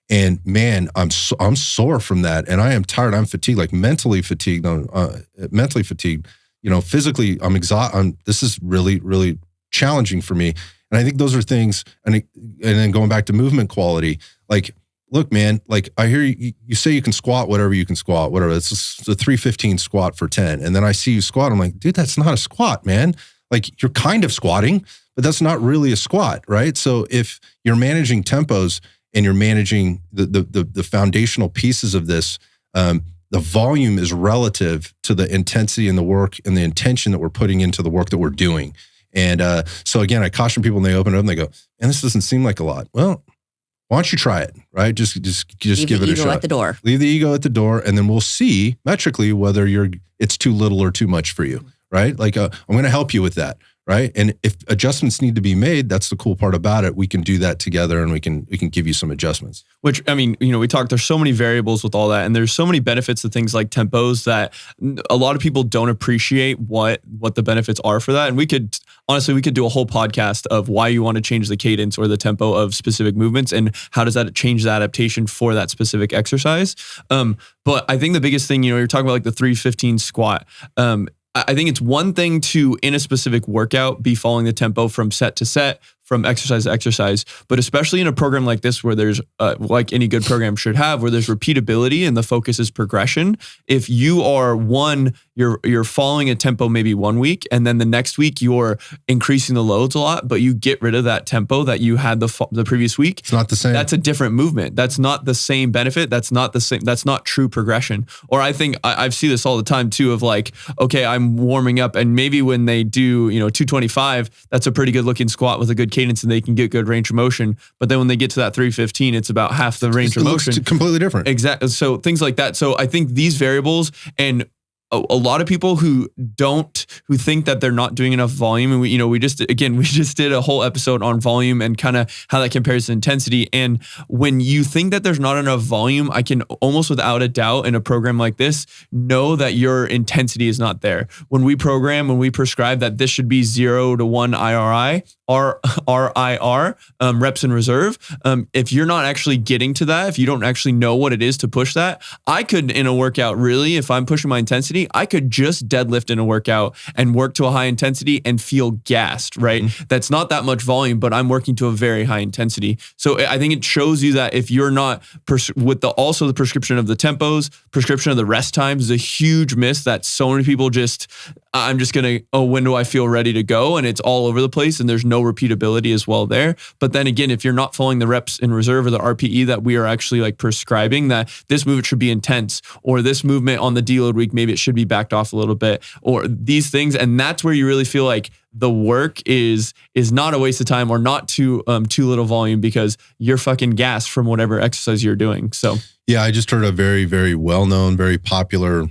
And man, I'm sore from that. And I am tired. I'm fatigued, like mentally fatigued, physically I'm exhausted. This is really, really challenging for me. And I think those are things, and then going back to movement quality, like, look, man, like I hear you say you can squat whatever you can squat, whatever. It's a 315 squat for 10. And then I see you squat. I'm like, dude, that's not a squat, man. Like you're kind of squatting, but that's not really a squat, right? So if you're managing tempos and you're managing the foundational pieces of this, the volume is relative to the intensity and the work and the intention that we're putting into the work that we're doing. And so again, I caution people when they open it up and they go, and this doesn't seem like a lot. Well, why don't you try it, right? Just give it a shot. Leave the ego at the door. Leave the ego at the door, and then we'll see metrically whether it's too little or too much for you, right? Like I'm going to help you with that, right? And if adjustments need to be made, that's the cool part about it. We can do that together, and we can give you some adjustments. Which, I mean, we talked, there's so many variables with all that, and there's so many benefits to things like tempos that a lot of people don't appreciate what the benefits are for that. And we could do a whole podcast of why you want to change the cadence or the tempo of specific movements and how does that change the adaptation for that specific exercise. But I think the biggest thing, you're talking about like the 315 squat. I think it's one thing to, in a specific workout, be following the tempo from set to set, from exercise to exercise, but especially in a program like this where there's, like any good program should have, where there's repeatability and the focus is progression. If you are you're following a tempo maybe 1 week, and then the next week you're increasing the loads a lot, but you get rid of that tempo that you had the previous week. It's not the same. That's a different movement. That's not the same benefit. That's not the same. That's not true progression. Or I think I've seen this all the time too, of like, okay, I'm warming up, and maybe when they do, 225, that's a pretty good looking squat with a good cadence and they can get good range of motion. But then when they get to that 315, it's about half the range of motion. It looks completely different. Exactly. So things like that. So I think these variables, and a lot of people who think that they're not doing enough volume. And we just did a whole episode on volume and kind of how that compares to intensity. And when you think that there's not enough volume, I can almost without a doubt in a program like this, know that your intensity is not there. When we prescribe that this should be 0 to 1 RIR, reps in reserve. If you're not actually getting to that, if you don't actually know what it is to push that, I could in a workout really, if I'm pushing my intensity, I could just deadlift in a workout and work to a high intensity and feel gassed, right? Mm-hmm. That's not that much volume, but I'm working to a very high intensity. So I think it shows you that if you're not also the prescription of the tempos, prescription of the rest times is a huge miss that so many people I'm just going to, when do I feel ready to go? And it's all over the place and there's no repeatability as well there. But then again, if you're not following the reps in reserve or the RPE that we are actually like prescribing, that this movement should be intense, or this movement on the deload week, maybe it should be backed off a little bit, or these things. And that's where you really feel like the work is not a waste of time or not too little volume because you're fucking gassed from whatever exercise you're doing. So yeah, I just heard a very, very well-known, very popular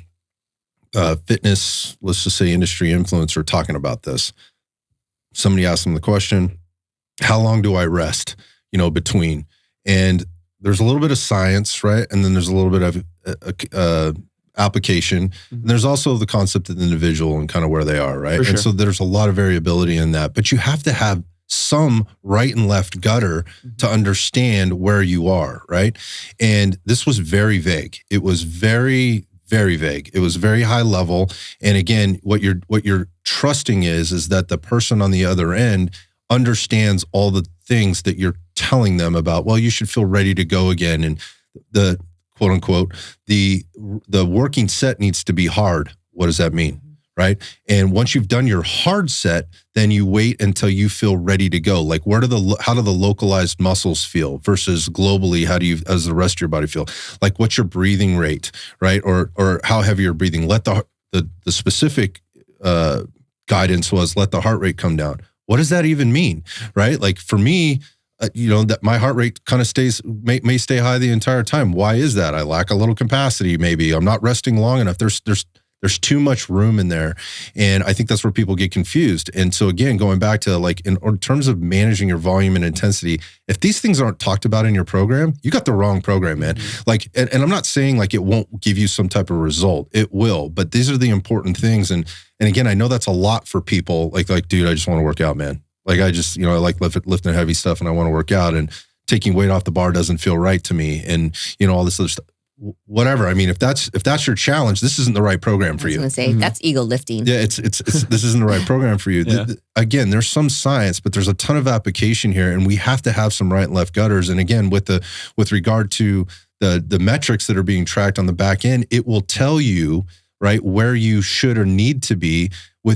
fitness, let's just say industry influencer talking about this. Somebody asked him the question, how long do I rest, between? And there's a little bit of science, right? And then there's a little bit of application. Mm-hmm. And there's also the concept of the individual and kind of where they are, right? Sure. And so there's a lot of variability in that, but you have to have some right and left gutter to understand where you are, right? And this was very vague. It was very, very vague. It was very high level. And again, what you're trusting is that the person on the other end understands all the things that you're telling them about, well, you should feel ready to go again. And the quote unquote, the working set needs to be hard. What does that mean? Right? And once you've done your hard set, then you wait until you feel ready to go. Like how do the localized muscles feel versus globally? How does the rest of your body feel? Like what's your breathing rate, right? Or how heavy you're breathing? Let the specific guidance was let the heart rate come down. What does that even mean? Right? Like for me, that my heart rate kind of may stay high the entire time. Why is that? I lack a little capacity. Maybe I'm not resting long enough. There's too much room in there. And I think that's where people get confused. And so again, going back to like in terms of managing your volume and intensity, if these things aren't talked about in your program, you got the wrong program, man. Mm-hmm. Like, and I'm not saying like it won't give you some type of result. It will, but these are the important things. And again, I know that's a lot for people. Like, dude, I just want to work out, man. Like I just, I like lifting heavy stuff and I want to work out, and taking weight off the bar doesn't feel right to me. And all this other stuff. Whatever. I mean, if that's your challenge, this isn't the right program for you. I was going to say, that's ego lifting. Yeah, it's this isn't the right program for you. Yeah. Again, there's some science, but there's a ton of application here, and we have to have some right and left gutters. And again, with regard to the metrics that are being tracked on the back end, it will tell you, right, where you should or need to be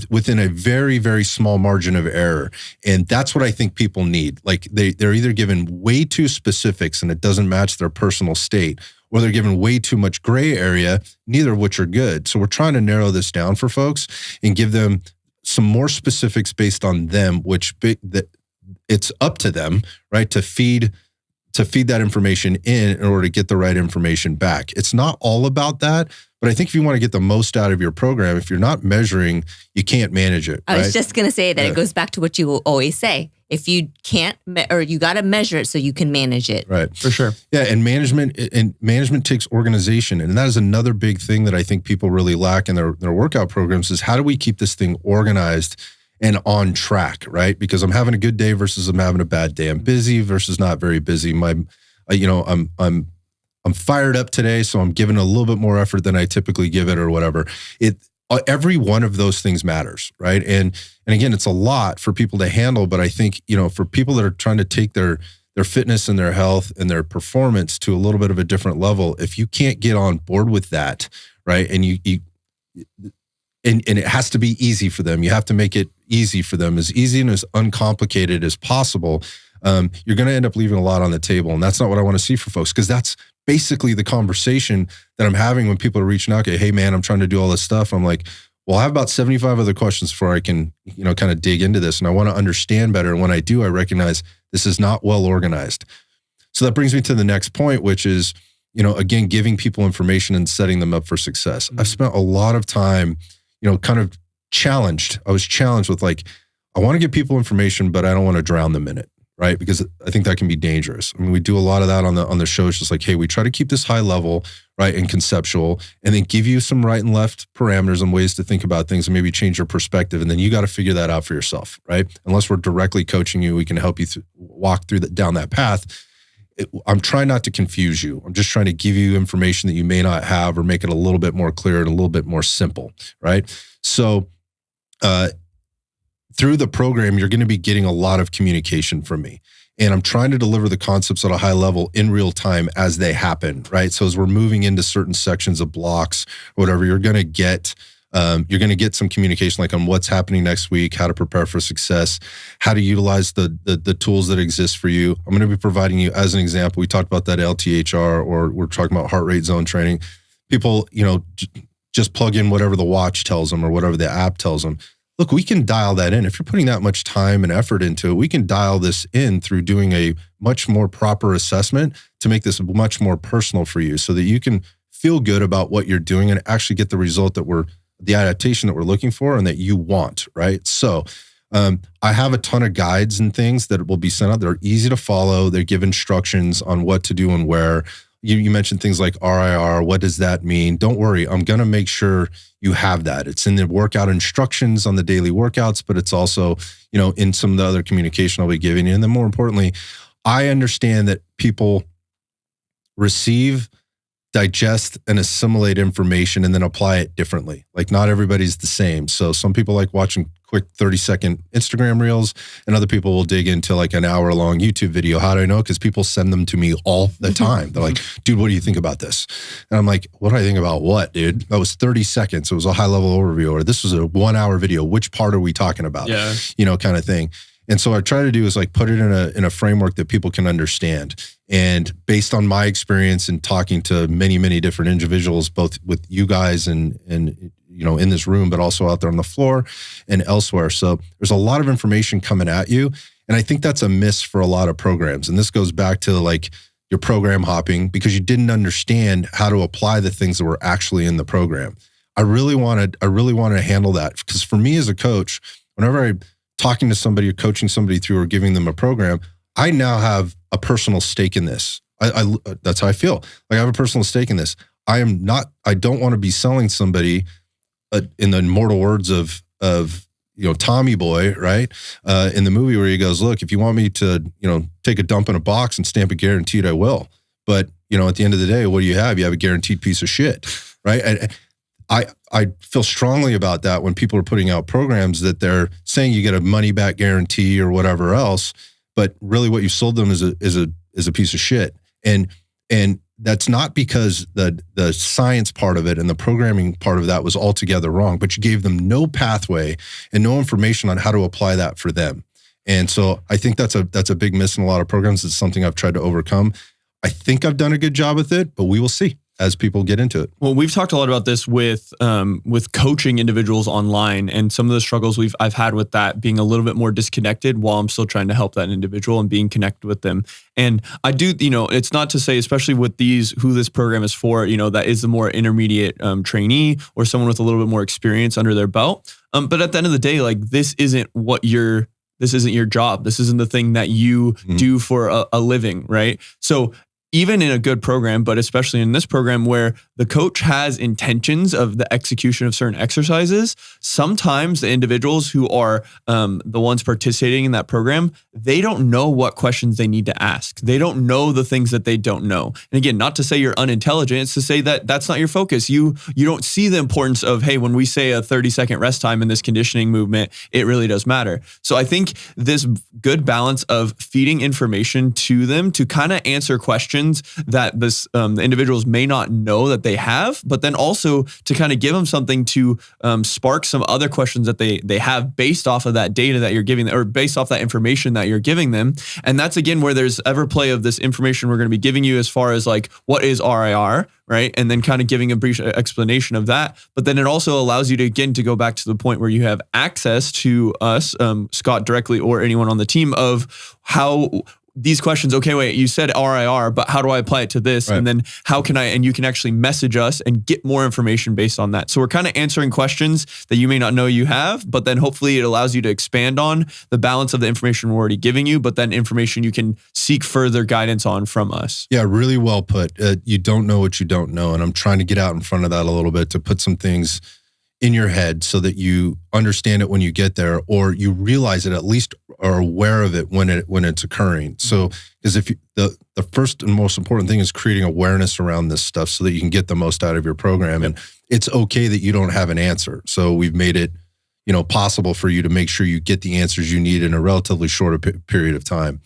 within a very, very small margin of error. And that's what I think people need. Like they're either given way too specifics and it doesn't match their personal state, or they're given way too much gray area, neither of which are good. So we're trying to narrow this down for folks and give them some more specifics based on them, it's up to them, right, to feed that information in order to get the right information back. It's not all about that, but I think if you want to get the most out of your program, if you're not measuring, you can't manage it. I was just going to say that it goes back to what you always say. If you can't, or you got to measure it so you can manage it. Right. For sure. Yeah. And management takes organization. And that is another big thing that I think people really lack in their workout programs is how do we keep this thing organized and on track, right? Because I'm having a good day versus I'm having a bad day. I'm busy versus not very busy. I'm fired up today, so I'm giving a little bit more effort than I typically give it or whatever. Every one of those things matters, right? And again, it's a lot for people to handle, but I think, for people that are trying to take their fitness and their health and their performance to a little bit of a different level, if you can't get on board with that, right? And and it has to be easy for them. You have to make it easy for them, as easy and as uncomplicated as possible. You're going to end up leaving a lot on the table. And that's not what I want to see for folks, because that's basically the conversation that I'm having when people are reaching out. Okay, hey man, I'm trying to do all this stuff. I'm like, well, I have about 75 other questions before I can, kind of dig into this. And I want to understand better. And when I do, I recognize this is not well organized. So that brings me to the next point, which is, again, giving people information and setting them up for success. I've spent a lot of time, kind of challenged. I was challenged with like, I want to give people information, but I don't want to drown them in it. Right. Because I think that can be dangerous. I mean, we do a lot of that on the show. It's just like, hey, we try to keep this high level, right, and conceptual, and then give you some right and left parameters and ways to think about things and maybe change your perspective. And then you got to figure that out for yourself, right? Unless we're directly coaching you, we can help you walk through down that path. I'm trying not to confuse you. I'm just trying to give you information that you may not have or make it a little bit more clear and a little bit more simple, right? So, through the program, you're going to be getting a lot of communication from me. And I'm trying to deliver the concepts at a high level in real time as they happen, right? So as we're moving into certain sections of blocks or whatever, you're going to get some communication like on what's happening next week, how to prepare for success, how to utilize the tools that exist for you. I'm going to be providing you, as an example, we talked about that LTHR, or we're talking about heart rate zone training. People, just plug in whatever the watch tells them or whatever the app tells them. Look, we can dial that in. If you're putting that much time and effort into it, we can dial this in through doing a much more proper assessment to make this much more personal for you so that you can feel good about what you're doing and actually get the result the adaptation that we're looking for and that you want, right? So I have a ton of guides and things that will be sent out. They're easy to follow. They give instructions on what to do and where. You mentioned things like RIR. What does that mean? Don't worry. I'm going to make sure you have that. It's in the workout instructions on the daily workouts, but it's also, in some of the other communication I'll be giving you. And then more importantly, I understand that people receive, digest, and assimilate information and then apply it differently. Like not everybody's the same. So some people like watching quick 30-second Instagram reels, and other people will dig into like an hour-long YouTube video. How do I know? Because people send them to me all the time. They're like, dude, what do you think about this? And I'm like, what do I think about what, dude? That was 30 seconds. It was a high-level overview. Or this was a 1-hour video. Which part are we talking about? Yeah. Kind of thing. And so what I try to do is like put it in a framework that people can understand. And based on my experience in talking to many, many different individuals, both with you guys and in this room, but also out there on the floor and elsewhere. So there's a lot of information coming at you. And I think that's a miss for a lot of programs. And this goes back to like your program hopping because you didn't understand how to apply the things that were actually in the program. I really want to handle that because for me as a coach, whenever I'm talking to somebody or coaching somebody through or giving them a program, I now have a personal stake in this. That's how I feel. Like I have a personal stake in this. I don't want to be selling somebody in the immortal words of Tommy Boy, right? In the movie where he goes, look, if you want me to, take a dump in a box and stamp it guaranteed, I will. But, at the end of the day, what do you have? You have a guaranteed piece of shit, right? And I feel strongly about that when people are putting out programs that they're saying you get a money back guarantee or whatever else, but really what you sold them is a piece of shit. And that's not because the science part of it and the programming part of that was altogether wrong, but you gave them no pathway and no information on how to apply that for them. And so I think that's a big miss in a lot of programs. It's something I've tried to overcome. I think I've done a good job with it, but we will see as people get into it. Well, we've talked a lot about this with coaching individuals online and some of the struggles I've had with that being a little bit more disconnected while I'm still trying to help that individual and being connected with them. And I do, it's not to say, especially with who this program is for, that is the more intermediate trainee or someone with a little bit more experience under their belt. But at the end of the day, like this isn't your job. This isn't the thing that you do for a living, right? So even in a good program, but especially in this program where the coach has intentions of the execution of certain exercises, sometimes the individuals who are the ones participating in that program, they don't know what questions they need to ask. They don't know the things that they don't know. And again, not to say you're unintelligent, it's to say that that's not your focus. You don't see the importance of, hey, when we say a 30-second rest time in this conditioning movement, it really does matter. So I think this good balance of feeding information to them to kind of answer questions that the individuals may not know that they have, but then also to kind of give them something to spark some other questions that they have based off of that data that you're giving them, or based off that information that you're giving them. And that's again where there's everplay of this information we're going to be giving you as far as like what is RIR, right? And then kind of giving a brief explanation of that. But then it also allows you to, again, to go back to the point where you have access to us, Scott directly or anyone on the team, of how these questions, okay, wait, you said RIR, but how do I apply it to this? Right. And then how can I, and you can actually message us and get more information based on that. So we're kind of answering questions that you may not know you have, but then hopefully it allows you to expand on the balance of the information we're already giving you, but then information you can seek further guidance on from us. Yeah, really well put. You don't know what you don't know. And I'm trying to get out in front of that a little bit to put some things in your head so that you understand it when you get there, or you realize it, at least are aware of it when it's occurring. So, because if you, the first and most important thing is creating awareness around this stuff so that you can get the most out of your program. And it's okay that you don't have an answer. So we've made it, possible for you to make sure you get the answers you need in a relatively short period of time.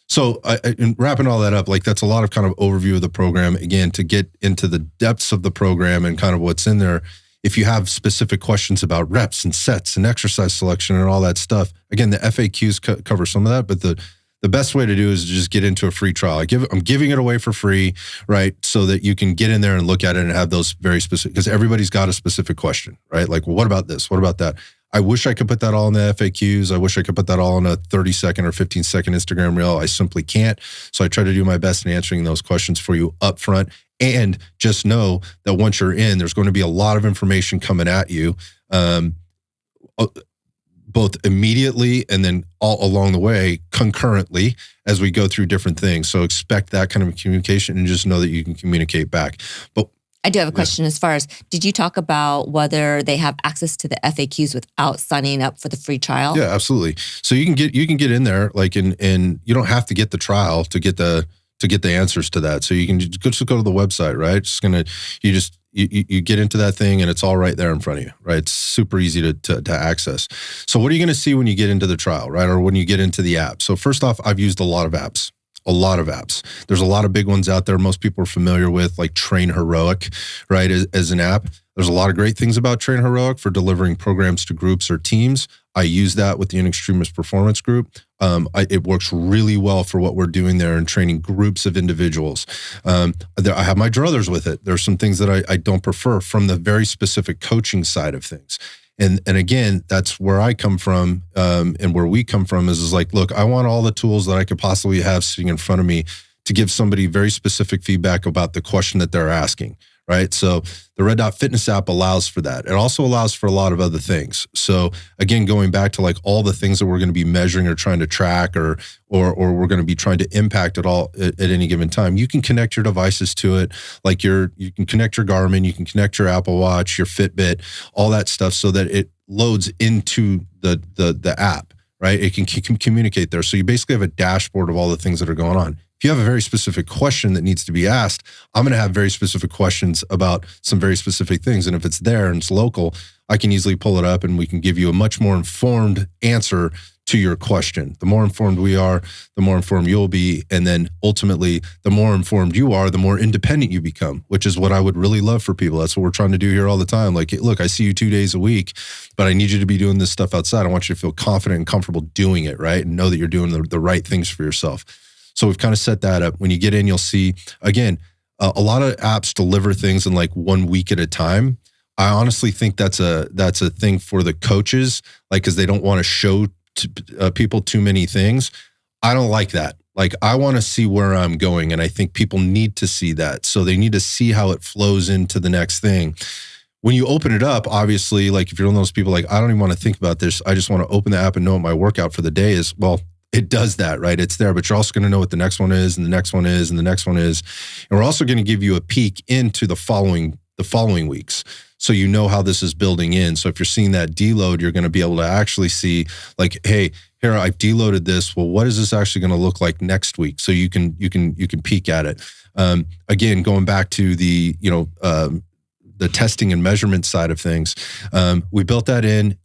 So in wrapping all that up, like that's a lot of kind of overview of the program. Again, to get into the depths of the program and kind of what's in there, if you have specific questions about reps and sets and exercise selection and all that stuff, again, the FAQs cover some of that, but the best way to do is to just get into a free trial. I'm giving it away for free, right? So that you can get in there and look at it and have those very specific, because everybody's got a specific question, right? Like, well, what about this? What about that? I wish I could put that all in the FAQs. I wish I could put that all in a 30-second or 15-second Instagram reel. I simply can't. So I try to do my best in answering those questions for you up front. And just know that once you're in, there's going to be a lot of information coming at you, both immediately and then all along the way, concurrently, as we go through different things. So expect that kind of communication and just know that you can communicate back. But I do have a question as far as, did you talk about whether they have access to the FAQs without signing up for the free trial? Yeah, absolutely. So you can get in there, like, and you don't have to get the trial to get the answers to that. So you can just go to the website, right? You get into that thing and it's all right there in front of you, right? It's super easy to access. So what are you going to see when you get into the trial, right? Or when you get into the app? So first off, I've used a lot of apps. There's a lot of big ones out there most people are familiar with, like Train Heroic, right, as an app. There's a lot of great things about Train Heroic for delivering programs to groups or teams. I use that with the In Extremis Performance Group. It works really well for what we're doing there and training groups of individuals. I have my druthers with it. There's some things that I don't prefer from the very specific coaching side of things. And again, that's where I come from, and where we come from is like, look, I want all the tools that I could possibly have sitting in front of me to give somebody very specific feedback about the question that they're asking, right? So the Red Dot Fitness app allows for that. It also allows for a lot of other things. So again, going back to like all the things that we're going to be measuring or trying to track or we're going to be trying to impact it all at any given time, you can connect your devices to it. Like you can connect your Garmin, you can connect your Apple Watch, your Fitbit, all that stuff so that it loads into the app, right? It can communicate there. So you basically have a dashboard of all the things that are going on. If you have a very specific question that needs to be asked, I'm going to have very specific questions about some very specific things. And if it's there and it's local, I can easily pull it up and we can give you a much more informed answer to your question. The more informed we are, the more informed you'll be. And then ultimately, the more informed you are, the more independent you become, which is what I would really love for people. That's what we're trying to do here all the time. Like, look, I see you 2 days a week, but I need you to be doing this stuff outside. I want you to feel confident and comfortable doing it, right? And know that you're doing the right things for yourself. So we've kind of set that up. When you get in, you'll see, again, a lot of apps deliver things in like 1 week at a time. I honestly think that's a thing for the coaches, like, because they don't want to show people too many things. I don't like that. Like, I want to see where I'm going, and I think people need to see that. So they need to see how it flows into the next thing. When you open it up, obviously, like if you're one of those people like, I don't even want to think about this, I just want to open the app and know what my workout for the day is. Well, it does that, right? It's there, but you're also going to know what the next one is, and the next one is, and the next one is. And we're also going to give you a peek into the following weeks. So you know how this is building in. So if you're seeing that deload, you're going to be able to actually see like, hey, here, I've deloaded this. Well, what is this actually going to look like next week? So you can peek at it. Again, going back to the testing and measurement side of things, we built that in.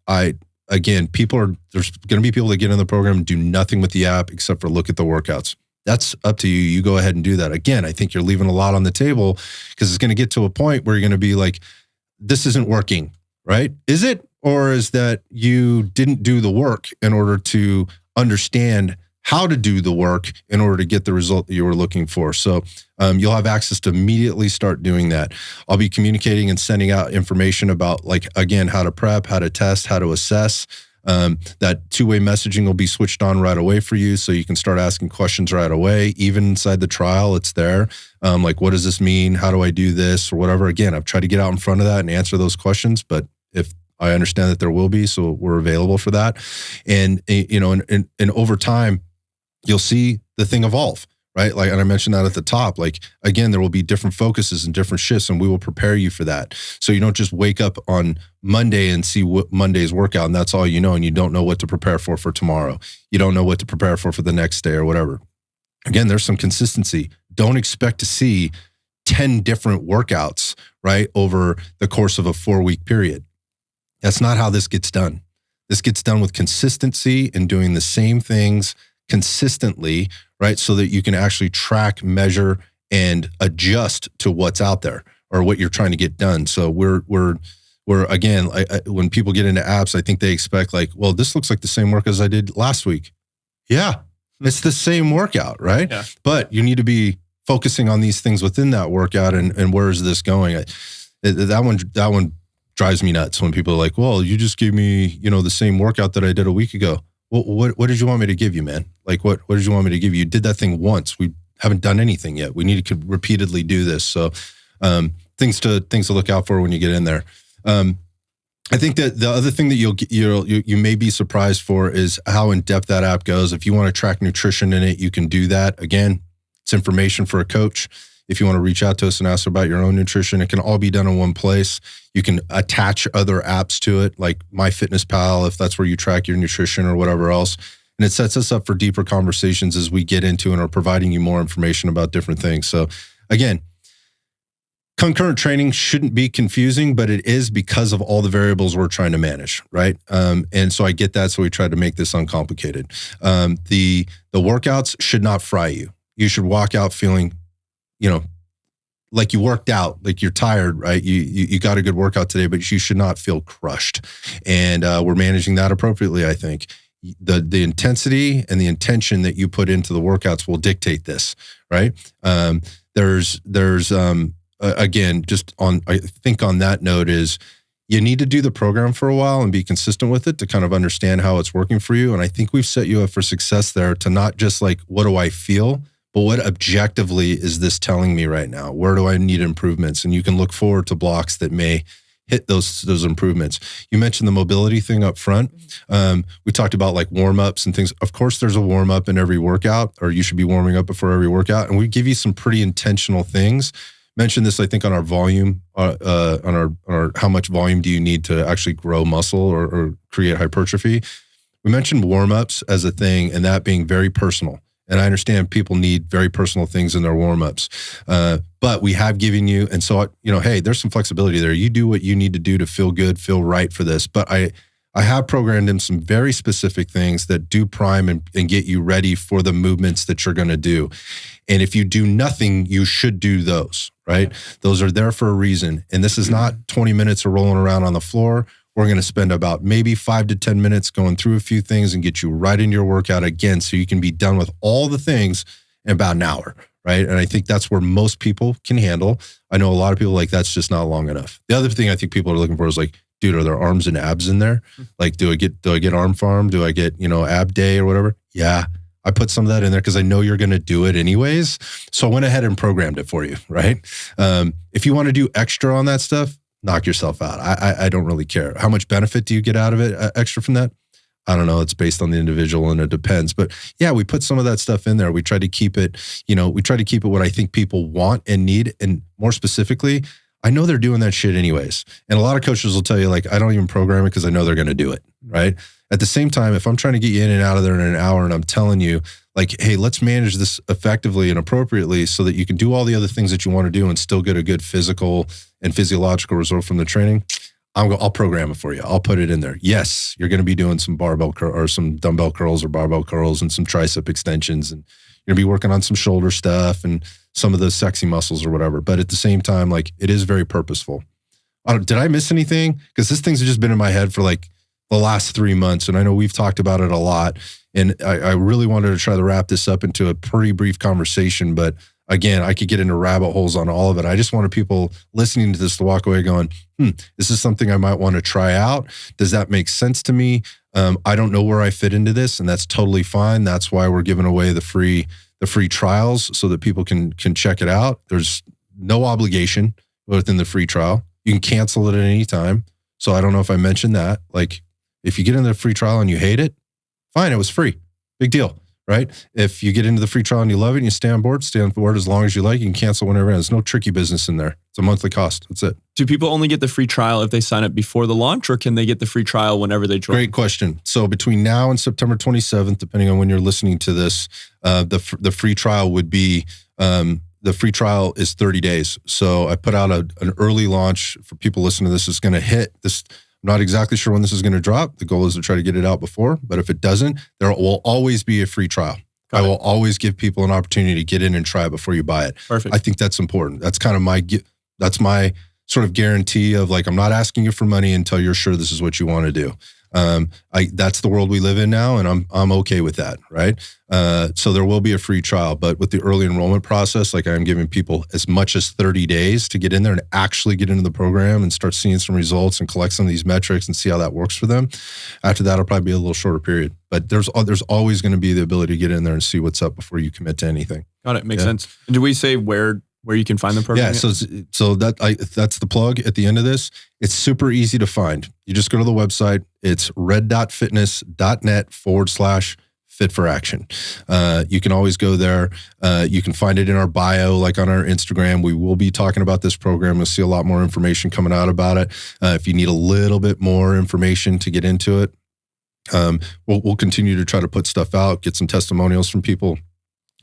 Again, there's going to be people that get in the program and do nothing with the app except for look at the workouts. That's up to you. You go ahead and do that. Again, I think you're leaving a lot on the table because it's going to get to a point where you're going to be like, this isn't working, right? Is it? Or is that you didn't do the work in order to understand how to do the work in order to get the result that you were looking for? So you'll have access to immediately start doing that. I'll be communicating and sending out information about, like, again, how to prep, how to test, how to assess. That two-way messaging will be switched on right away for you, so you can start asking questions right away. Even inside the trial, it's there. Like, what does this mean? How do I do this? Or whatever. Again, I've tried to get out in front of that and answer those questions, but if I understand that there will be, so we're available for that. And, and over time, you'll see the thing evolve, right? Like, and I mentioned that at the top, like, again, there will be different focuses and different shifts, and we will prepare you for that. So you don't just wake up on Monday and see what Monday's workout, and that's all you know, and you don't know what to prepare for tomorrow. You don't know what to prepare for the next day or whatever. Again, there's some consistency. Don't expect to see 10 different workouts, right, over the course of a 4-week period. That's not how this gets done. This gets done with consistency and doing the same things consistently, right? So that you can actually track, measure, and adjust to what's out there or what you're trying to get done. So we're again, when people get into apps, I think they expect like, well, this looks like the same work as I did last week. Yeah, it's the same workout, right? Yeah. But you need to be focusing on these things within that workout and where is this going? That one drives me nuts when people are like, well, you just gave me, the same workout that I did a week ago. Well, what did you want me to give you, man? Like, what did you want me to give you? You did that thing once. We haven't done anything yet. We need to repeatedly do this. So things to look out for when you get in there. I think that the other thing that you may be surprised for is how in depth that app goes. If you want to track nutrition in it, you can do that. Again, it's information for a coach. If you want to reach out to us and ask about your own nutrition, it can all be done in one place. You can attach other apps to it, like MyFitnessPal, if that's where you track your nutrition or whatever else. And it sets us up for deeper conversations as we get into and are providing you more information about different things. So again, concurrent training shouldn't be confusing, but it is because of all the variables we're trying to manage, right? And so I get that, so we tried to make this uncomplicated. The workouts should not fry you. You should walk out feeling, like you worked out, like you're tired, right? You got a good workout today, but you should not feel crushed. And we're managing that appropriately, I think. The intensity and the intention that you put into the workouts will dictate this, right? There's again, I think on that note is you need to do the program for a while and be consistent with it to kind of understand how it's working for you. And I think we've set you up for success there to not just like, what do I feel? But what objectively is this telling me right now? Where do I need improvements? And you can look forward to blocks that may hit those improvements. You mentioned the mobility thing up front. We talked about like warm-ups and things. Of course, there's a warm-up in every workout, or you should be warming up before every workout. And we give you some pretty intentional things. Mentioned this, I think, on our volume, on our how much volume do you need to actually grow muscle or create hypertrophy. We mentioned warm-ups as a thing, and that being very personal. And I understand people need very personal things in their warm-ups. But we have given you, and so, hey, there's some flexibility there. You do what you need to do to feel good, feel right for this. But I have programmed in some very specific things that do prime and get you ready for the movements that you're going to do. And if you do nothing, you should do those, right? Those are there for a reason. And this is not 20 minutes of rolling around on the floor. We're going to spend about maybe 5 to 10 minutes going through a few things and get you right into your workout again, so you can be done with all the things in about an hour, right? And I think that's where most people can handle. I know a lot of people like, that's just not long enough. The other thing I think people are looking for is like, dude, are there arms and abs in there? Like, do I get arm farm? Do I get, ab day or whatever? Yeah. I put some of that in there because I know you're going to do it anyways. So I went ahead and programmed it for you, right? If you want to do extra on that stuff, knock yourself out. I don't really care. How much benefit do you get out of it extra from that? I don't know. It's based on the individual and it depends. But yeah, we put some of that stuff in there. We try to keep it, what I think people want and need. And more specifically, I know they're doing that shit anyways. And a lot of coaches will tell you, like, I don't even program it because I know they're going to do it, right? At the same time, if I'm trying to get you in and out of there in an hour and I'm telling you, like, hey, let's manage this effectively and appropriately so that you can do all the other things that you want to do and still get a good physical and physiological result from the training, I'll program it for you. I'll put it in there. Yes, you're going to be doing some barbell or some dumbbell curls or barbell curls and some tricep extensions, and you're going to be working on some shoulder stuff and some of those sexy muscles or whatever. But at the same time, like, it is very purposeful. Did I miss anything? Because this thing's just been in my head for like the last 3 months. And I know we've talked about it a lot. And I really wanted to try to wrap this up into a pretty brief conversation. But again, I could get into rabbit holes on all of it. I just wanted people listening to this to walk away going, this is something I might want to try out. Does that make sense to me? I don't know where I fit into this, and that's totally fine. That's why we're giving away the free trials so that people can check it out. There's no obligation within the free trial. You can cancel it at any time. So I don't know if I mentioned that. Like, if you get into the free trial and you hate it, fine, it was free. Big deal, right? If you get into the free trial and you love it and you stay on board as long as you like. You can cancel whenever. There's no tricky business in there. It's a monthly cost. That's it. Do people only get the free trial if they sign up before the launch, or can they get the free trial whenever they join? Great question. So between now and September 27th, depending on when you're listening to this, the free trial would be, the free trial is 30 days. So I put out an early launch for people listening to this. It's going to hit this. I'm not exactly sure when this is going to drop. The goal is to try to get it out before, but if it doesn't, there will always be a free trial. I will always give people an opportunity to get in and try it before you buy it. Perfect. I think that's important. That's kind of my sort of guarantee of like, I'm not asking you for money until you're sure this is what you want to do. That's the world we live in now, and I'm okay with that, right? So there will be a free trial, but with the early enrollment process, like I'm giving people as much as 30 days to get in there and actually get into the program and start seeing some results and collect some of these metrics and see how that works for them. After that, it'll probably be a little shorter period, but there's always going to be the ability to get in there and see what's up before you commit to anything. Got it. Makes sense. And do we say where you can find the program? Yeah, so that's the plug at the end of this. It's super easy to find. You just go to the website. It's red.fitness.net/fit for action. You can always go there. You can find it in our bio, like on our Instagram. We will be talking about this program. You'll see a lot more information coming out about it. If you need a little bit more information to get into it, we'll continue to try to put stuff out, get some testimonials from people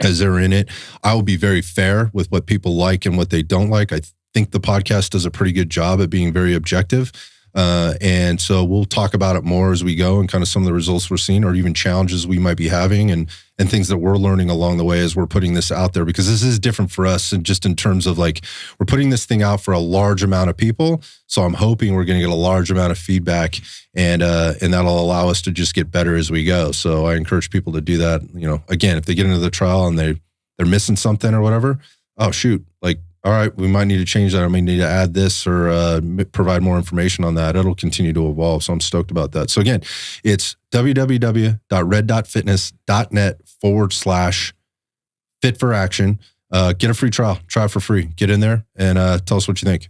as they're in it. I will be very fair with what people like and what they don't like. I think the podcast does a pretty good job at being very objective. And so we'll talk about it more as we go and kind of some of the results we're seeing or even challenges we might be having and things that we're learning along the way as we're putting this out there, because this is different for us. And just in terms of like, we're putting this thing out for a large amount of people. So I'm hoping we're going to get a large amount of feedback and that'll allow us to just get better as we go. So I encourage people to do that. You know, again, if they get into the trial and they're missing something or whatever, oh shoot, like, all right, we might need to change that. I may need to add this or provide more information on that. It'll continue to evolve. So I'm stoked about that. So again, it's www.red.fitness.net/fit for action. Get a free trial. Try it for free. Get in there and tell us what you think.